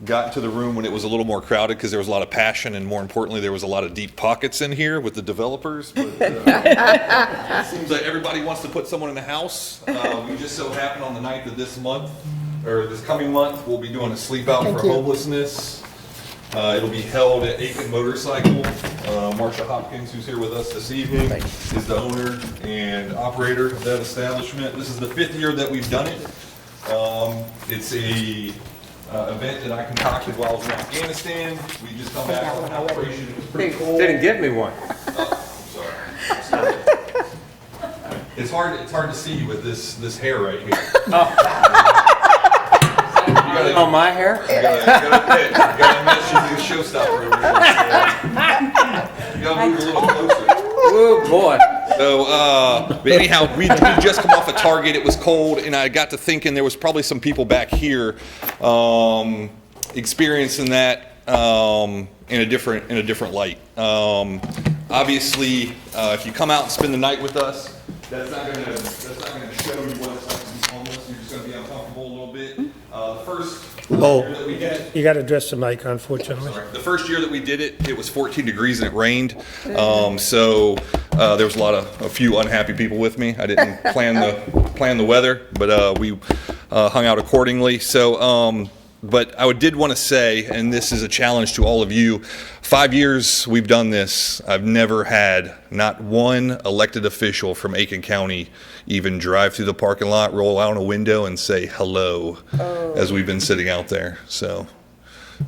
S4: got to the room when it was a little more crowded because there was a lot of passion, and more importantly, there was a lot of deep pockets in here with the developers. But it seems like everybody wants to put someone in the house. We just so happen on the 9th of this month, or this coming month, we'll be doing a sleep out for homelessness. It'll be held at Aiken Motorcycle. Marsha Hopkins, who's here with us this evening, is the owner and operator of that establishment. This is the 5th year that we've done it. It's a event that I concocted while I was in Afghanistan. We just come back from an operation. It was pretty cool.
S19: Didn't give me one.
S4: I'm sorry. It's hard to see you with this hair right here.
S19: Oh, my hair?
S4: You gotta admit she's a showstopper over here. You gotta move a little closer.
S19: Oh, boy.
S4: So, but anyhow, we just come off of Target. It was cold, and I got to thinking there was probably some people back here experiencing that in a different light. Obviously, if you come out and spend the night with us, that's not gonna show you what it's like to be homeless. You're just gonna be uncomfortable a little bit. The first year that we did it,
S15: You got to address the mic, unfortunately.
S4: the first year that we did it, it was 14 degrees and it rained. So there was a few unhappy people with me. I didn't plan the weather, but we hung out accordingly. So, but I did want to say, and this is a challenge to all of you, 5 years we've done this. I've never had not one elected official from Aiken County even drive through the parking lot, roll out a window, and say hello as we've been sitting out there. So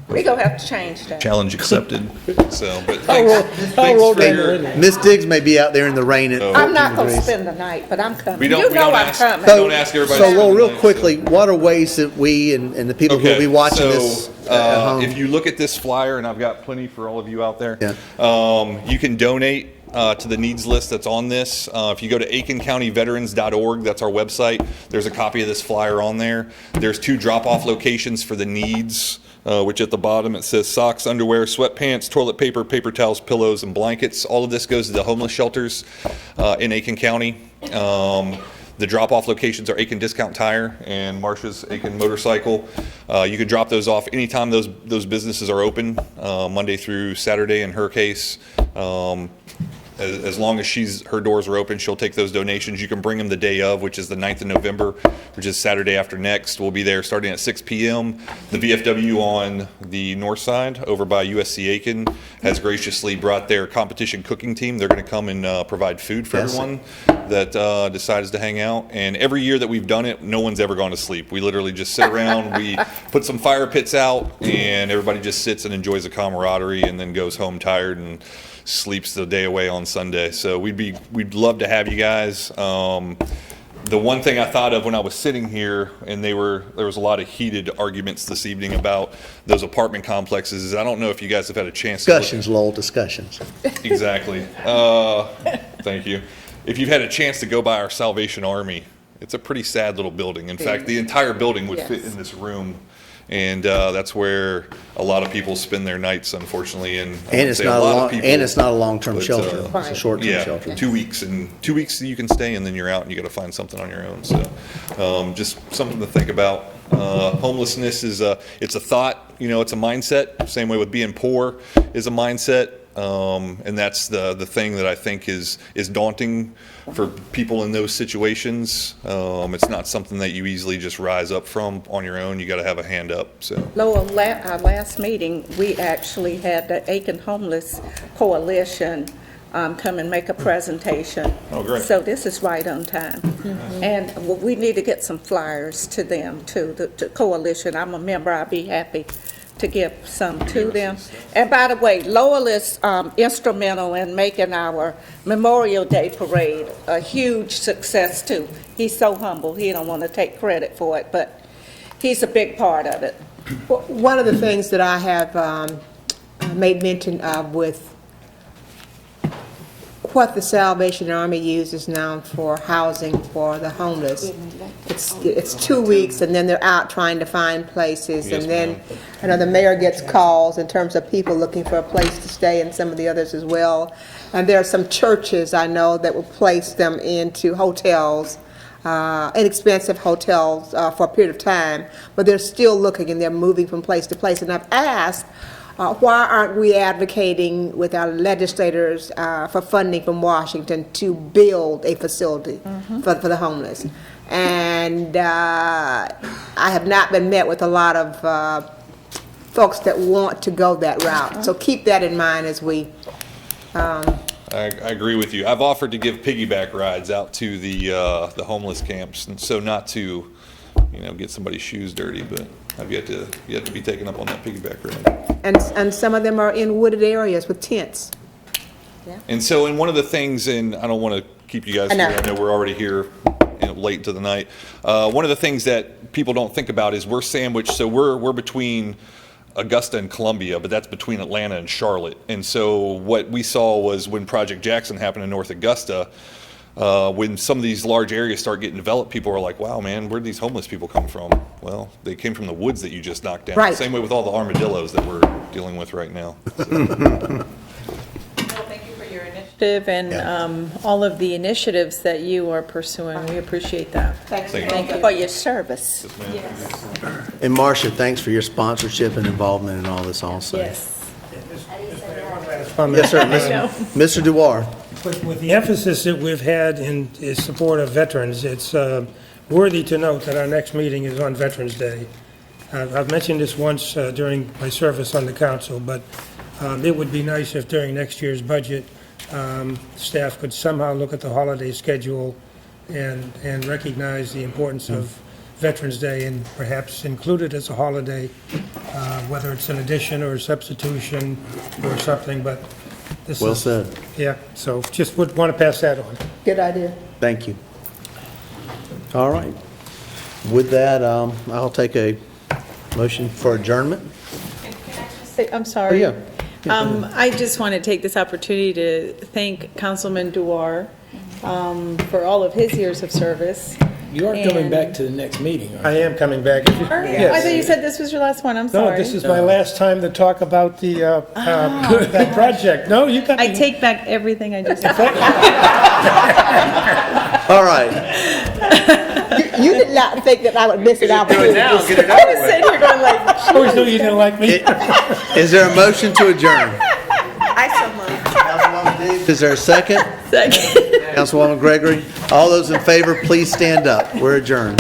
S3: We're going to have to change that.
S4: challenge accepted. So, but thanks for your.
S1: Miss Diggs may be out there in the rain at
S3: I'm
S1: 14
S3: not going to
S1: degrees.
S3: spend the night, but I'm coming.
S4: We don't-
S3: You
S4: we
S3: know
S4: don't
S3: I'm
S4: ask-
S3: coming.
S4: we don't ask everybody
S1: So,
S4: to
S1: well,
S4: spend the
S1: real
S4: night,
S1: quickly, what are ways that we and the people who will be watching this at home?
S4: If you look at this flyer, and I've got plenty for all of you out there,
S1: Yeah.
S4: you can donate to the needs list that's on this. If you go to aikencountyveterans.org, that's our website, there's a copy of this flyer on there. There's 2 drop-off locations for the needs, which at the bottom it says socks, underwear, sweatpants, toilet paper, paper towels, pillows, and blankets. All of this goes to the homeless shelters in Aiken County. The drop-off locations are Aiken Discount Tire and Marsha's Aiken Motorcycle. You can drop those off anytime those businesses are open, Monday through Saturday in her case. As long as her doors are open, she'll take those donations. You can bring them the day of, which is the 9th of November, which is Saturday after next. We'll be there starting at 6 p.m. The VFW on the north side, over by USC Aiken, has graciously brought their competition cooking team. They're going to come and provide food for everyone that decides to hang out. And every year that we've done it, no one's ever gone to sleep. We literally just sit around, we put some fire pits out, and everybody just sits and enjoys the camaraderie and then goes home tired and sleeps the day away on Sunday. So we'd love to have you guys. The one thing I thought of when I was sitting here, and there was a lot of heated arguments this evening about those apartment complexes, is I don't know if you guys have had a chance
S1: Discussions, Lowell, discussions.
S4: Exactly. Thank you. If you've had a chance to go by our Salvation Army, it's a pretty sad little building. In fact, the entire building would fit in this room. And that's where a lot of people spend their nights, unfortunately. And
S1: it's not a long-term shelter. It's a short-term shelter.
S4: 2 weeks, and 2 weeks you can stay, and then you're out, and you got to find something on your own. So, just something to think about. Homelessness it's a thought. It's a mindset. Same way with being poor is a mindset. And that's the thing that I think is daunting for people in those situations. It's not something that you easily just rise up from on your own. You got to have a hand up. So,
S3: Lowell, our last meeting, we actually had the Aiken Homeless Coalition come and make a presentation.
S4: Oh, great.
S3: So this is right on time. And we need to get some flyers to them, too, the coalition. I'm a member. I'll be happy to give some to them. And by the way, Lowell is instrumental in making our Memorial Day Parade a huge success too. He's so humble, he don't want to take credit for it, but he's a big part of it.
S5: Well, one of the things that I have made mention of with what the Salvation Army uses now for housing for the homeless, it's 2 weeks, and then they're out trying to find places, and then I know the mayor gets calls in terms of people looking for a place to stay, and some of the others as well. And there are some churches I know that will place them into hotels, inexpensive hotels for a period of time, but they're still looking and they're moving from place to place. And I've asked, why aren't we advocating with our legislators for funding from Washington to build a facility for the homeless? And I have not been met with a lot of folks that want to go that route. So keep that in mind as we...
S4: I agree with you. I've offered to give piggyback rides out to the homeless camps, and so not to, get somebody's shoes dirty, but I've yet to be taken up on that piggyback ride.
S5: And some of them are in wooded areas with tents.
S4: And so, and one of the things, and I don't want to keep you guys here, I know we're already here late into the night. One of the things that people don't think about is we're sandwiched, so we're between Augusta and Columbia, but that's between Atlanta and Charlotte. And so what we saw was when Project Jackson happened in North Augusta, when some of these large areas start getting developed, people are like, wow, man, where did these homeless people come from? Well, they came from the woods that you just knocked down.
S5: Right.
S4: Same way with all the armadillos that we're dealing with right now.
S7: Thank you for your initiative and all of the initiatives that you are pursuing. We appreciate that.
S3: Thank you for your service.
S1: And Marcia, thanks for your sponsorship and involvement in all this also.
S7: Yes.
S1: Yes, sir. Mr. Dewar.
S15: With the emphasis that we've had in support of veterans, it's worthy to note that our next meeting is on Veterans Day. I've mentioned this once during my service on the council, but it would be nice if during next year's budget, staff could somehow look at the holiday schedule and recognize the importance of Veterans Day and perhaps include it as a holiday, whether it's an addition or a substitution or something, but this
S1: Well
S15: is...
S1: said.
S15: Yeah, so just would want to pass that on.
S5: Good idea.
S1: Thank you. All right. With that, I'll take a motion for adjournment.
S7: I'm sorry.
S1: Oh, yeah.
S7: I just want to take this opportunity to thank Councilman Dewar for all of his years of service.
S8: You are coming back to the next meeting, aren't you?
S15: I am coming back.
S7: I thought you said this was your last one. I'm
S15: No,
S7: sorry.
S15: this is my last time to talk about the that project. No, you got
S7: I take back everything I just said.
S1: All right.
S5: You did not think that I would miss it out.
S7: I was sitting here going like,
S15: I always knew you didn't like me.
S1: Is there a motion to adjourn?
S3: I so moved.
S1: Councilwoman Deeb, is there a second?
S7: second.
S1: Councilwoman Gregory? All those in favor, please stand up. We're adjourned.